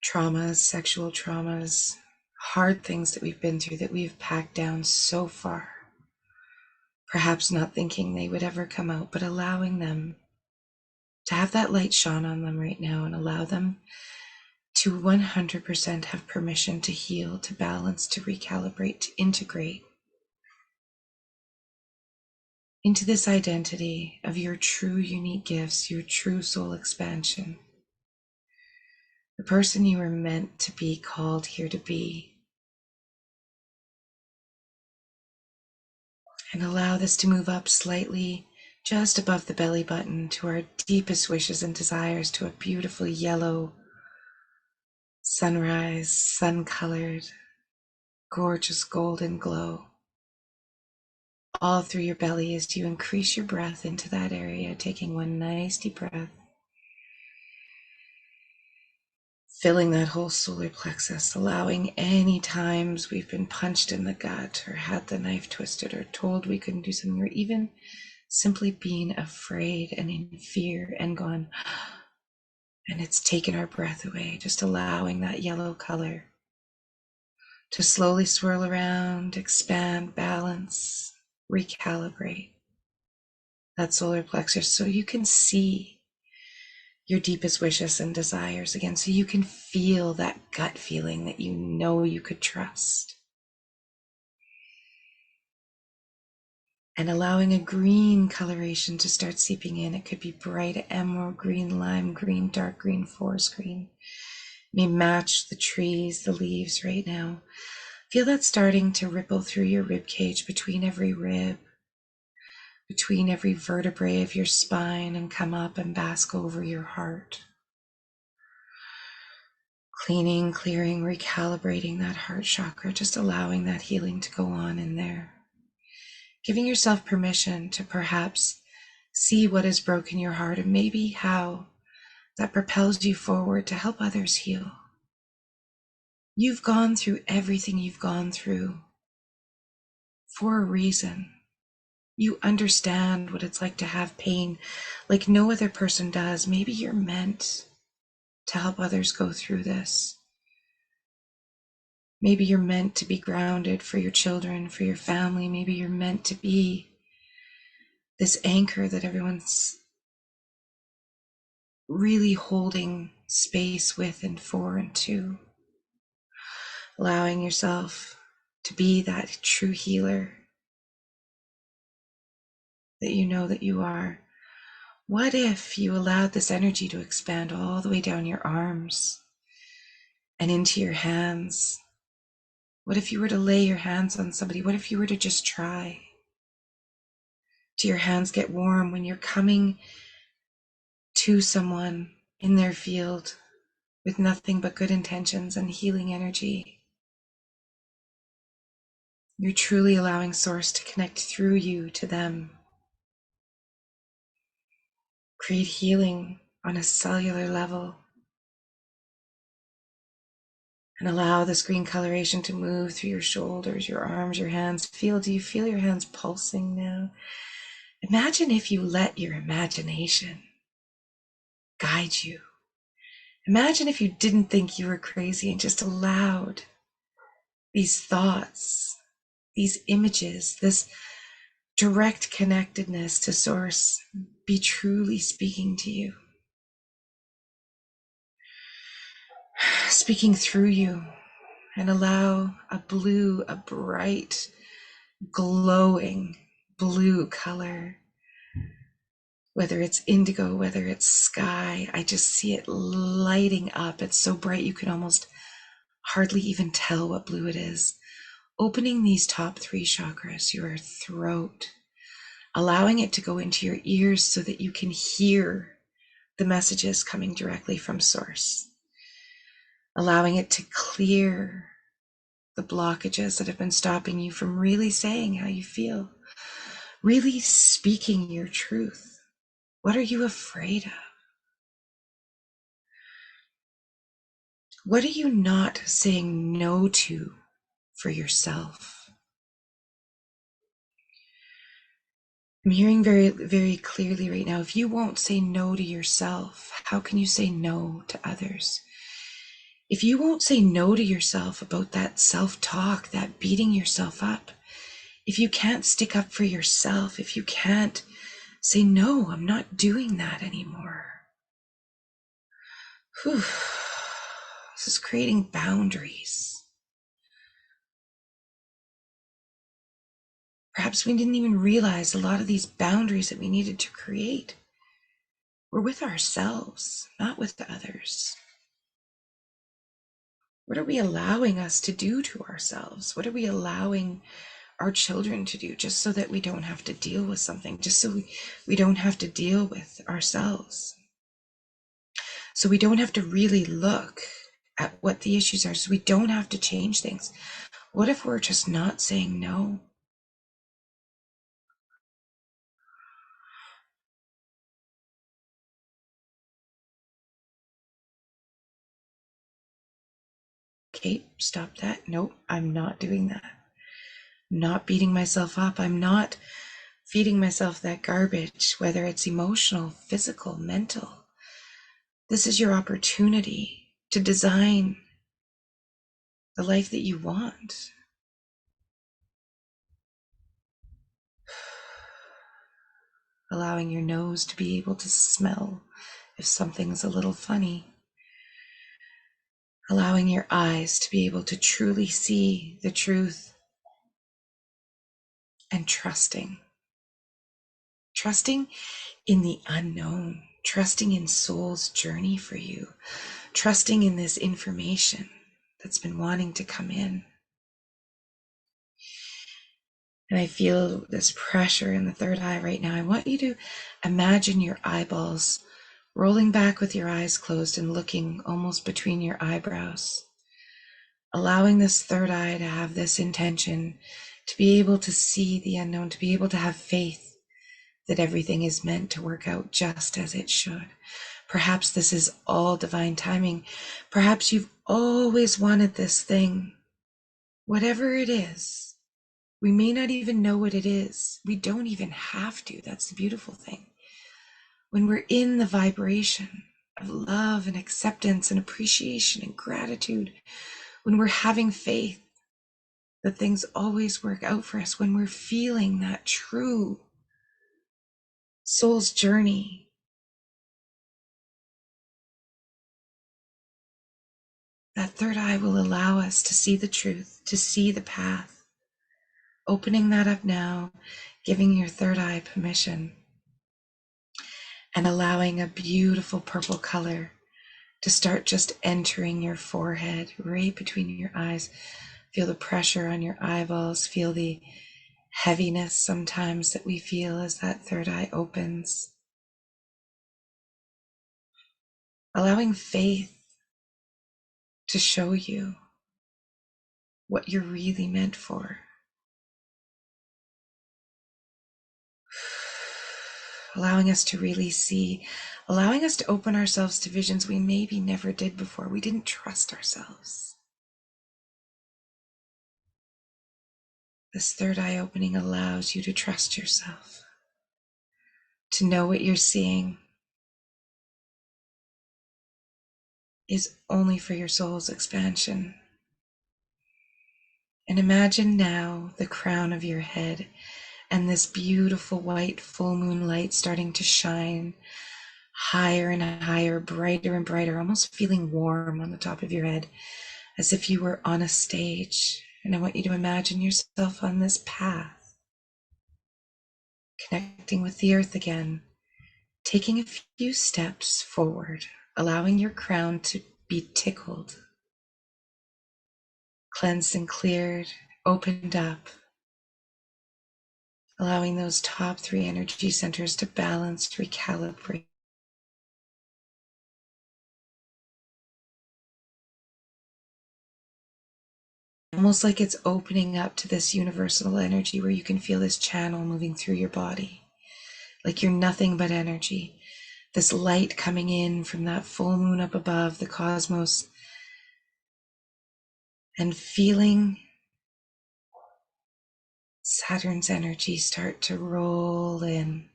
traumas, sexual traumas, hard things that we've been through that we've packed down so far, perhaps not thinking they would ever come out, but allowing them to have that light shone on them right now, and allow them to 100% have permission to heal, to balance, to recalibrate, to integrate into this identity of your true unique gifts, your true soul expansion, the person you were meant to be, called here to be. And allow this to move up slightly just above the belly button to our deepest wishes and desires, to a beautiful yellow sunrise, sun-colored, gorgeous golden glow. All through your belly as you increase your breath into that area, taking one nice deep breath, filling that whole solar plexus, allowing any times we've been punched in the gut or had the knife twisted or told we couldn't do something, or even simply being afraid and in fear and gone, and it's taken our breath away, just allowing that yellow color to slowly swirl around, expand, balance, recalibrate that solar plexus so you can see your deepest wishes and desires again, so you can feel that gut feeling that you know you could trust. and allowing a green coloration to start seeping in. It could be bright emerald green, lime green, dark green, forest green. It may match the trees, the leaves right now. Feel that starting to ripple through your rib cage, between every rib, between every vertebrae of your spine, and come up and bask over your heart. Cleaning, clearing, recalibrating that heart chakra, just allowing that healing to go on in there. Giving yourself permission to perhaps see what has broken your heart and maybe how that propels you forward to help others heal. You've gone through everything you've gone through for a reason. You understand what it's like to have pain like no other person does. Maybe you're meant to help others go through this. Maybe you're meant to be grounded for your children, for your family. Maybe you're meant to be this anchor that everyone's really holding space with and for and to. Allowing yourself to be that true healer that you know that you are. What if you allowed this energy to expand all the way down your arms and into your hands? What if you were to lay your hands on somebody? What if you were to just try? Do your hands get warm when you're coming to someone in their field with nothing but good intentions and healing energy? You're truly allowing Source to connect through you to them. Create healing on a cellular level. And allow this green coloration to move through your shoulders, your arms, your hands. Do you feel your hands pulsing now? Imagine if you let your imagination guide you. Imagine if you didn't think you were crazy and just allowed these thoughts, these images, this direct connectedness to Source be truly speaking to you, speaking through you. And allow a bright, glowing blue color, whether it's indigo, whether it's sky. I just see it lighting up. It's so bright you can almost hardly even tell what blue it is. Opening these top 3 chakras, your throat, allowing it to go into your ears so that you can hear the messages coming directly from Source. Allowing it to clear the blockages that have been stopping you from really saying how you feel, really speaking your truth. What are you afraid of? What are you not saying no to for yourself? I'm hearing very, very clearly right now, if you won't say no to yourself, how can you say no to others? If you won't say no to yourself about that self-talk, that beating yourself up, if you can't stick up for yourself, if you can't say, no, I'm not doing that anymore. Whew. This is creating boundaries. Perhaps we didn't even realize a lot of these boundaries that we needed to create were with ourselves, not with others. What are we allowing us to do to ourselves? What are we allowing our children to do just so that we don't have to deal with something, just so we don't have to deal with ourselves? So we don't have to really look at what the issues are, so we don't have to change things. What if we're just not saying no? Kate, stop that. Nope, I'm not doing that. I'm not beating myself up. I'm not feeding myself that garbage, whether it's emotional, physical, mental. This is your opportunity to design the life that you want. Allowing your nose to be able to smell if something's a little funny. Allowing your eyes to be able to truly see the truth. And trusting trusting in the unknown, trusting in soul's journey for you, trusting in this information that's been wanting to come in. And I feel this pressure in the third eye right now. I want you to imagine your eyeballs rolling back with your eyes closed and looking almost between your eyebrows, allowing this third eye to have this intention, to be able to see the unknown, to be able to have faith that everything is meant to work out just as it should. Perhaps this is all divine timing. Perhaps you've always wanted this thing. Whatever it is, we may not even know what it is. We don't even have to. That's the beautiful thing. When we're in the vibration of love and acceptance and appreciation and gratitude, when we're having faith that things always work out for us, when we're feeling that true soul's journey, that third eye will allow us to see the truth, to see the path. Opening that up now, giving your third eye permission, and allowing a beautiful purple color to start just entering your forehead, right between your eyes. Feel the pressure on your eyeballs, feel the heaviness sometimes that we feel as that third eye opens. Allowing faith to show you what you're really meant for. Allowing us to really see, allowing us to open ourselves to visions we maybe never did before. We didn't trust ourselves. This third eye opening allows you to trust yourself, to know what you're seeing is only for your soul's expansion. And imagine now the crown of your head and this beautiful white full moon light starting to shine higher and higher, brighter and brighter, almost feeling warm on the top of your head, as if you were on a stage. And I want you to imagine yourself on this path, connecting with the earth again, taking a few steps forward, allowing your crown to be tickled, cleansed and cleared, opened up, allowing those top 3 energy centers to balance, recalibrate. Almost like it's opening up to this universal energy where you can feel this channel moving through your body, like you're nothing but energy. This light coming in from that full moon up above, the cosmos, and feeling Saturn's energy start to roll in.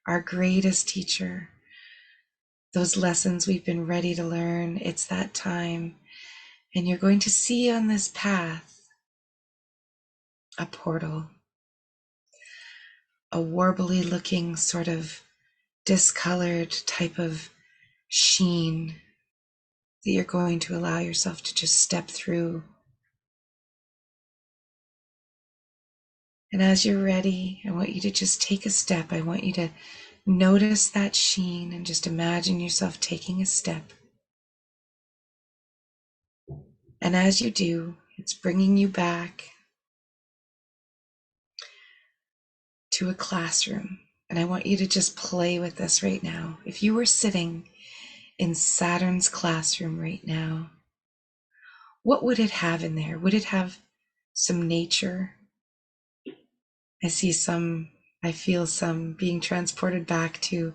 Our greatest teacher, those lessons we've been ready to learn, it's that time. And you're going to see on this path a portal, a warbly looking sort of discolored type of sheen that you're going to allow yourself to just step through. And as you're ready, I want you to just take a step. I want you to notice that sheen and just imagine yourself taking a step. And as you do, it's bringing you back to a classroom. And I want you to just play with this right now. If you were sitting in Saturn's classroom right now, what would it have in there? Would it have some nature? I feel some being transported back to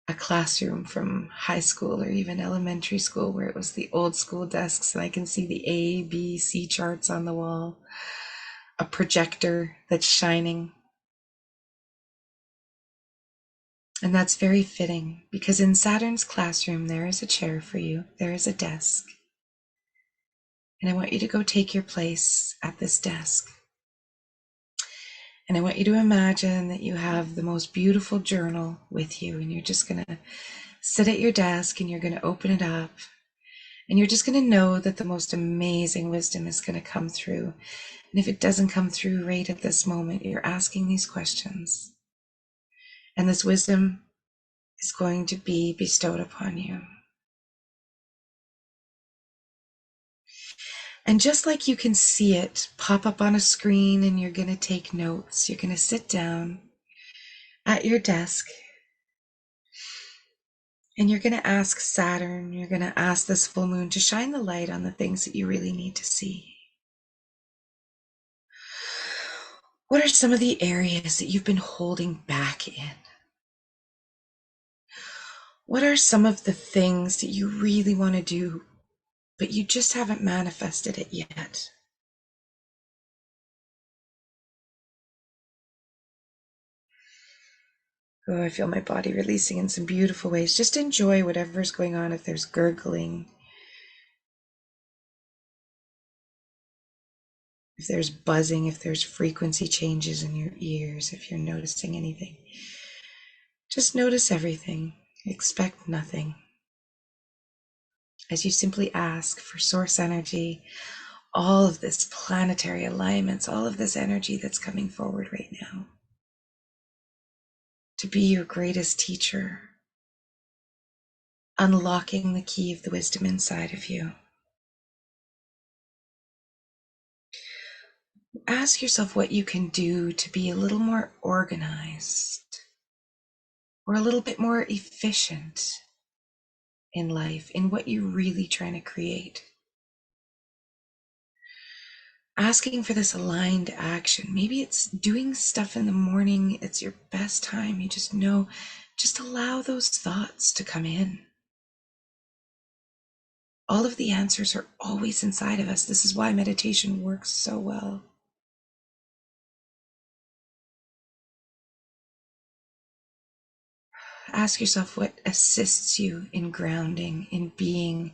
a classroom from high school or even elementary school where it was the old school desks and I can see the A, B, C charts on the wall, a projector that's shining. And that's very fitting because in Saturn's classroom, there is a chair for you, there is a desk. And I want you to go take your place at this desk. And I want you to imagine that you have the most beautiful journal with you, and you're just going to sit at your desk and you're going to open it up. And you're just going to know that the most amazing wisdom is going to come through. And if it doesn't come through right at this moment, you're asking these questions. And this wisdom is going to be bestowed upon you. And just like you can see it pop up on a screen and you're going to take notes, you're going to sit down at your desk and you're going to ask Saturn, you're going to ask this full moon to shine the light on the things that you really need to see. What are some of the areas that you've been holding back in? What are some of the things that you really want to do, but you just haven't manifested it yet? Oh, I feel my body releasing in some beautiful ways. Just enjoy whatever's going on. If there's gurgling, if there's buzzing, if there's frequency changes in your ears, if you're noticing anything, just notice everything. Expect nothing. As you simply ask for source energy, all of this planetary alignments, all of this energy that's coming forward right now, to be your greatest teacher, unlocking the key of the wisdom inside of you. Ask yourself what you can do to be a little more organized or a little bit more efficient in life, in what you're really trying to create. Asking for this aligned action. Maybe it's doing stuff in the morning. It's your best time. You just know, just allow those thoughts to come in. All of the answers are always inside of us. This is why meditation works so well. Ask yourself what assists you in grounding, in being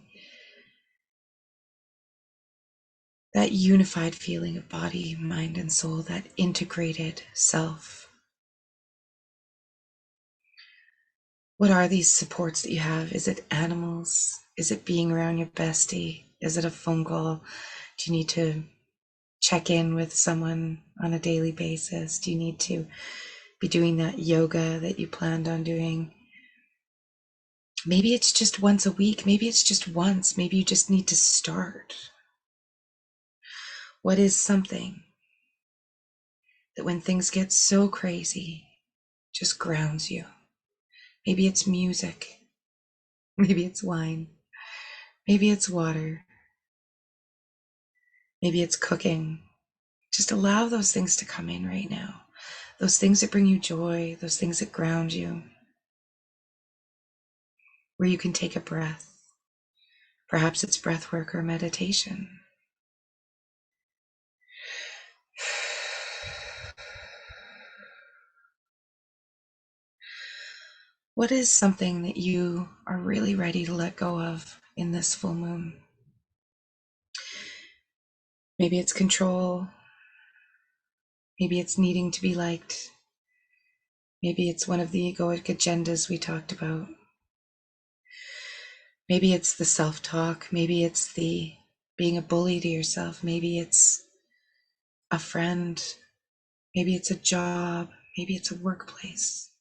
that unified feeling of body, mind, and soul, that integrated self. What are these supports that you have? Is it animals? Is it being around your bestie? Is it a phone call? Do you need to check in with someone on a daily basis? Do you need to be doing that yoga that you planned on doing? Maybe it's just once a week. Maybe it's just once. Maybe you just need to start. What is something that when things get so crazy, just grounds you? Maybe it's music. Maybe it's wine. Maybe it's water. Maybe it's cooking. Just allow those things to come in right now. Those things that bring you joy, those things that ground you, where you can take a breath. Perhaps it's breath work or meditation. What is something that you are really ready to let go of in this full moon? Maybe it's control. Maybe it's needing to be liked. Maybe it's one of the egoic agendas we talked about. Maybe it's the self-talk. Maybe it's the being a bully to yourself. Maybe it's a friend. Maybe it's a job. Maybe it's a workplace.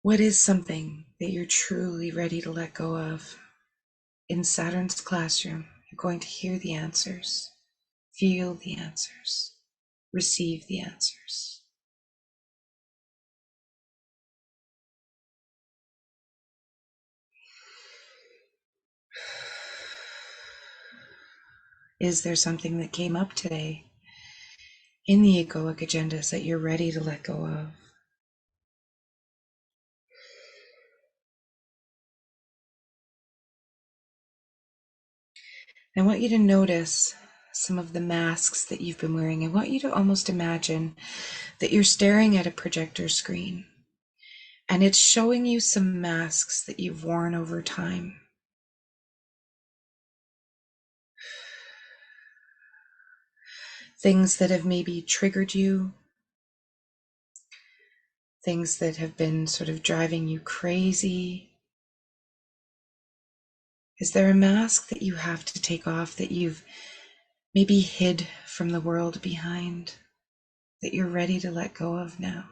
What is something that you're truly ready to let go of? In Saturn's classroom, you're going to hear the answers, feel the answers, receive the answers. Is there something that came up today in the egoic agendas that you're ready to let go of? I want you to notice some of the masks that you've been wearing. I want you to almost imagine that you're staring at a projector screen and it's showing you some masks that you've worn over time. Things that have maybe triggered you, things that have been sort of driving you crazy. Is there a mask that you have to take off that you've maybe hid from the world behind? that you're ready to let go of now.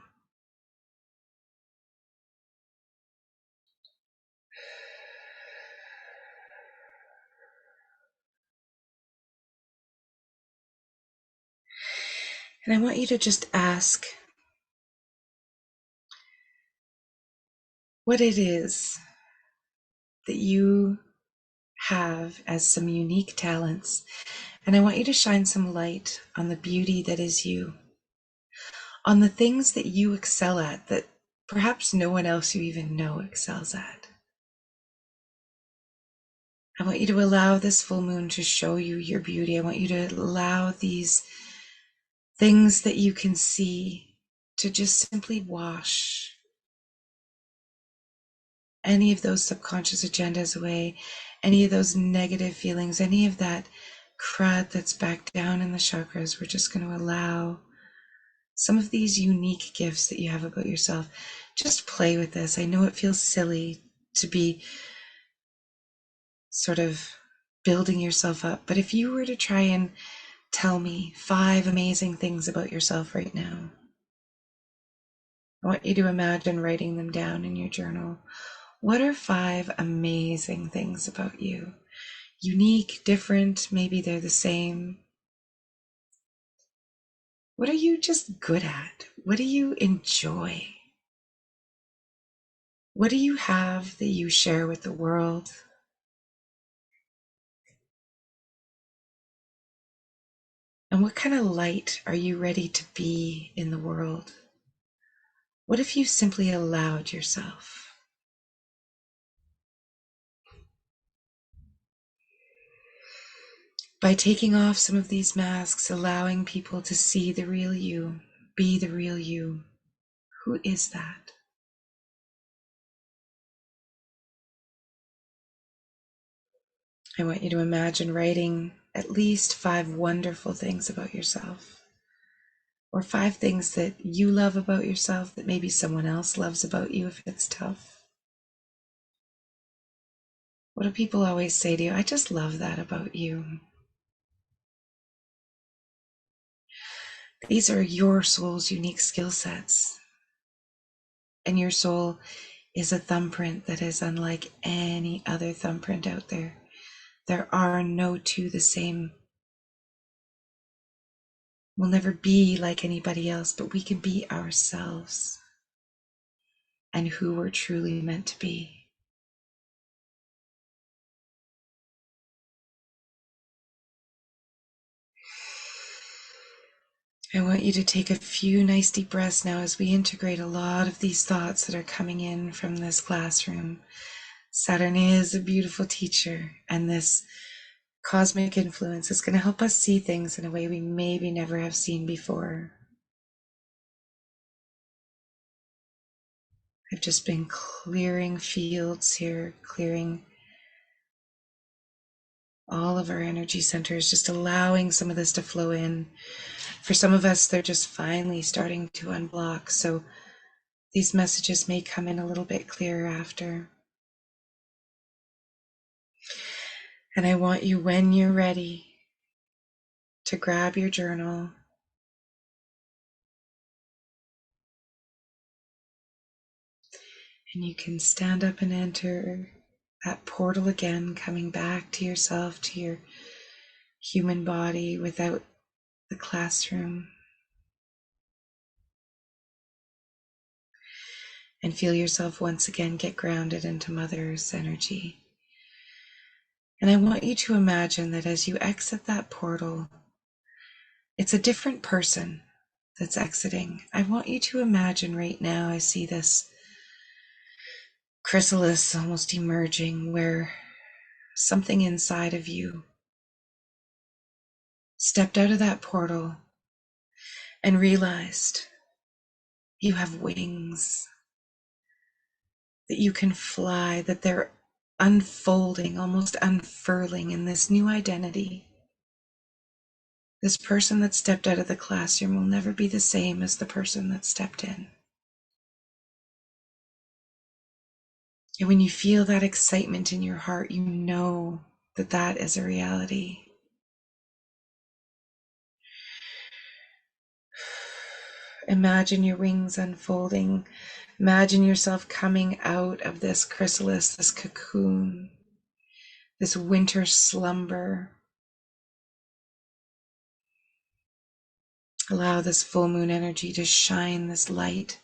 And I want you to just ask what it is that you have as some unique talents. And I want you to shine some light on the beauty that is you, on the things that you excel at that perhaps no one else you even know excels at. I want you to allow this full moon to show you your beauty. I want you to allow these things that you can see to just simply wash any of those subconscious agendas away, any of those negative feelings, any of that crud that's back down in the chakras. We're just going to allow some of these unique gifts that you have about yourself. Just play with this. I know it feels silly to be sort of building yourself up, but if you were to try and tell me 5 amazing things about yourself right now, I want you to imagine writing them down in your journal. What are 5 amazing things about you? Unique, different, maybe they're the same. What are you just good at? What do you enjoy? What do you have that you share with the world? And what kind of light are you ready to be in the world? What if you simply allowed yourself? By taking off some of these masks, allowing people to see the real you, be the real you. Who is that? I want you to imagine writing at least 5 wonderful things about yourself, or 5 things that you love about yourself that maybe someone else loves about you if it's tough. What do people always say to you? I just love that about you. These are your soul's unique skill sets. And your soul is a thumbprint that is unlike any other thumbprint out there. There are no two the same. We'll never be like anybody else, but we can be ourselves and who we're truly meant to be. I want you to take a few nice deep breaths now as we integrate a lot of these thoughts that are coming in from this classroom. Saturn is a beautiful teacher, and this cosmic influence is going to help us see things in a way we maybe never have seen before. I've just been clearing fields here, clearing all of our energy centers, just allowing some of this to flow in. For some of us, they're just finally starting to unblock, so these messages may come in a little bit clearer after. And I want you, when you're ready, to grab your journal and you can stand up and enter that portal again, coming back to yourself, to your human body without the classroom. And feel yourself once again get grounded into Mother Earth's energy. And I want you to imagine that as you exit that portal, it's a different person that's exiting. I want you to imagine right now, I see this chrysalis almost emerging where something inside of you stepped out of that portal and realized you have wings, that you can fly, that they're unfolding, almost unfurling in this new identity. This person that stepped out of the classroom will never be the same as the person that stepped in. And when you feel that excitement in your heart, you know that that is a reality. Imagine your wings unfolding. Imagine yourself coming out of this chrysalis, this cocoon, this winter slumber. Allow this full moon energy to shine this light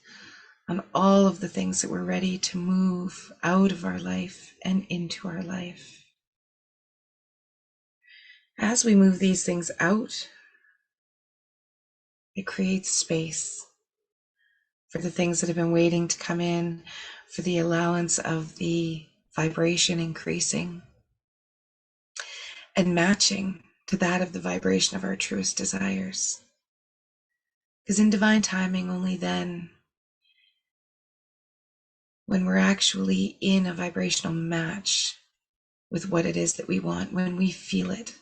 on all of the things that we're ready to move out of our life and into our life. As we move these things out, it creates space for the things that have been waiting to come in, for the allowance of the vibration increasing and matching to that of the vibration of our truest desires. Because in divine timing, only then, when we're actually in a vibrational match with what it is that we want, when we feel it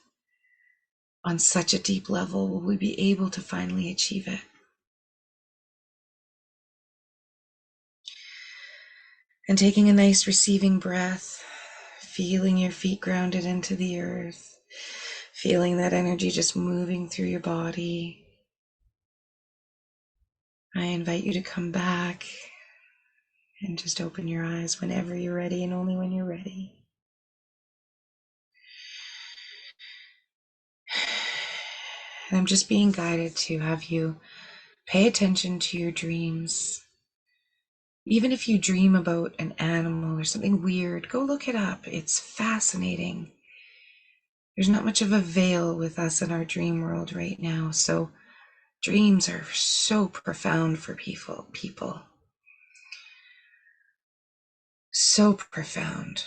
on such a deep level, will we be able to finally achieve it. And taking a nice receiving breath, feeling your feet grounded into the earth, feeling that energy just moving through your body. I invite you to come back and just open your eyes whenever you're ready and only when you're ready. And I'm just being guided to have you pay attention to your dreams. Even if you dream about an animal or something weird, go look it up. It's fascinating. There's not much of a veil with us in our dream world right now, so dreams are so profound for people. So profound.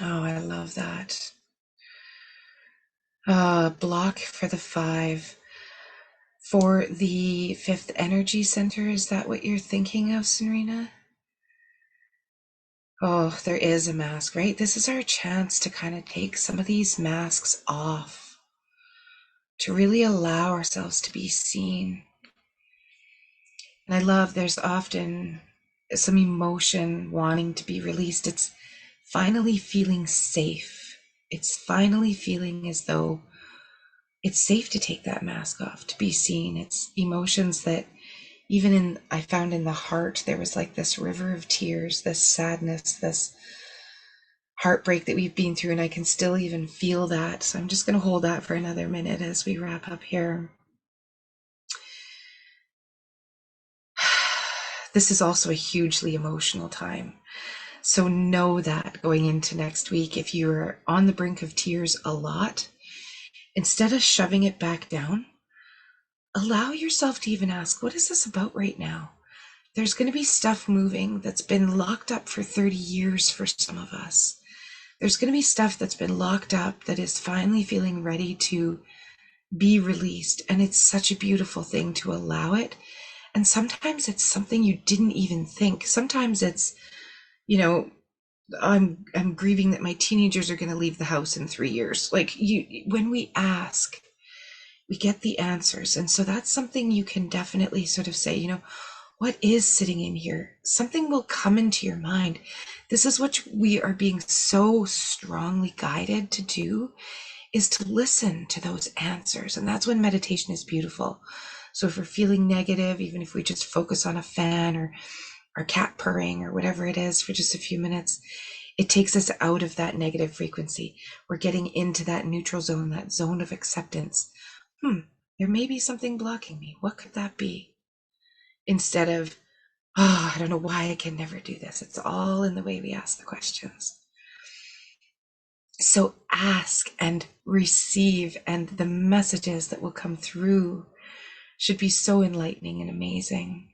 Oh, I love that. Block for the 5. For the 5th energy center, is that what you're thinking of, Serena? Oh, there is a mask, right? This is our chance to kind of take some of these masks off, to really allow ourselves to be seen. And I love there's often some emotion wanting to be released. It's finally feeling safe. It's finally feeling as though it's safe to take that mask off, to be seen. It's emotions that I found in the heart, there was like this river of tears, this sadness, this heartbreak that we've been through, and I can still even feel that. So I'm just going to hold that for another minute as we wrap up here. This is also a hugely emotional time. So know that going into next week, if you're on the brink of tears a lot, instead of shoving it back down, allow yourself to even ask, what is this about right now? There's going to be stuff moving that's been locked up for 30 years for some of us. There's going to be stuff that's been locked up that is finally feeling ready to be released. And it's such a beautiful thing to allow it. And sometimes it's something you didn't even think. Sometimes it's, I'm grieving that my teenagers are going to leave the house in 3 years. When we ask, we get the answers. And so that's something you can definitely sort of say, what is sitting in here? Something will come into your mind. This is what we are being so strongly guided to do, is to listen to those answers. And that's when meditation is beautiful. So if we're feeling negative, even if we just focus on a fan or our cat purring or whatever it is for just a few minutes, it takes us out of that negative frequency. We're getting into that neutral zone, that zone of acceptance. There may be something blocking me. What could that be? Instead of, I don't know why I can never do this. It's all in the way we ask the questions. So ask and receive, and the messages that will come through should be so enlightening and amazing.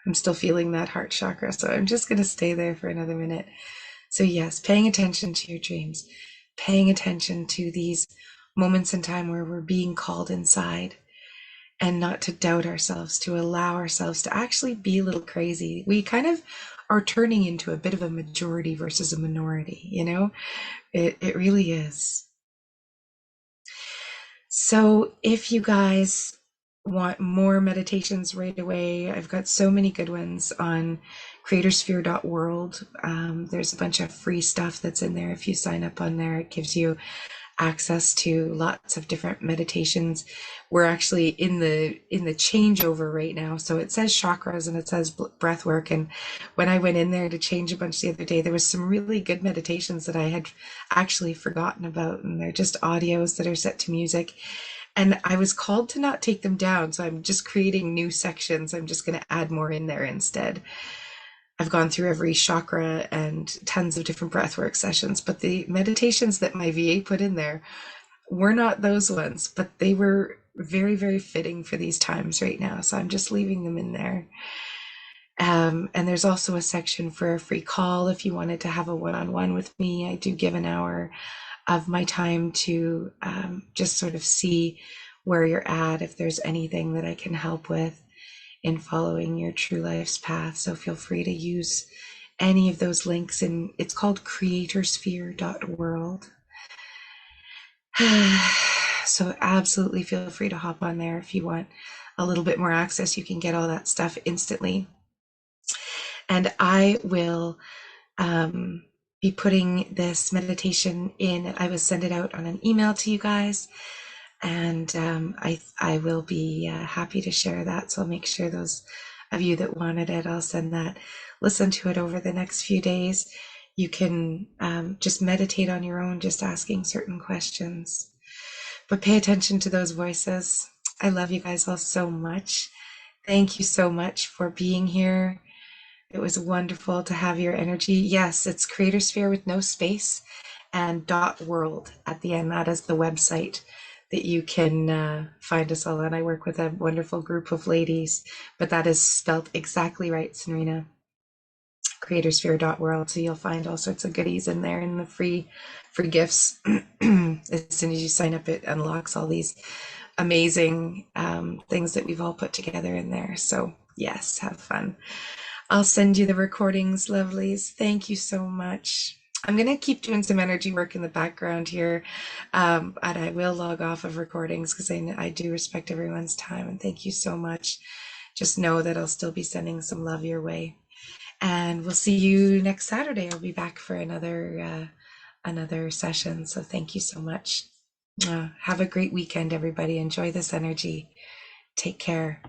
I'm still feeling that heart chakra, so I'm just going to stay there for another minute. So yes, paying attention to your dreams, paying attention to these moments in time where we're being called inside, and not to doubt ourselves, to allow ourselves to actually be a little crazy. We kind of are turning into a bit of a majority versus a minority, It really is. So if you guys want more meditations right away, I've got so many good ones on creatorsphere.world. There's a bunch of free stuff that's in there. If you sign up on there, it gives you access to lots of different meditations. We're actually in the changeover right now. So it says chakras and it says breath work. And when I went in there to change a bunch the other day, there was some really good meditations that I had actually forgotten about. And they're just audios that are set to music. And I was called to not take them down. So I'm just creating new sections. I'm just going to add more in there instead. I've gone through every chakra and tons of different breathwork sessions, but the meditations that my VA put in there were not those ones, but they were very, very fitting for these times right now. So I'm just leaving them in there. And there's also a section for a free call if you wanted to have a one-on-one with me. I do give an hour of my time to just sort of see where you're at, if there's anything that I can help with in following your true life's path. So feel free to use any of those links, and it's called creatorsphere.world. So absolutely feel free to hop on there if you want a little bit more access. You can get all that stuff instantly. And I will be putting this meditation in. I will send it out on an email to you guys. And I will be happy to share that. So I'll make sure those of you that wanted it, I'll send that. Listen to it over the next few days. You can just meditate on your own, just asking certain questions. But pay attention to those voices. I love you guys all so much. Thank you so much for being here. It was wonderful to have your energy. Yes, it's Creator Sphere with no space and .world at the end. That is the website that you can find us all on. I work with a wonderful group of ladies, but that is spelled exactly right, Serena. Creatorsphere.world. So you'll find all sorts of goodies in there in the free gifts. As soon as you sign up, it unlocks all these amazing things that we've all put together in there. So yes, have fun. I'll send you the recordings, lovelies. Thank you so much. I'm going to keep doing some energy work in the background here, and I will log off of recordings because I do respect everyone's time, and thank you so much. Just know that I'll still be sending some love your way, and we'll see you next Saturday. I'll be back for another session, so thank you so much. Have a great weekend, everybody. Enjoy this energy. Take care.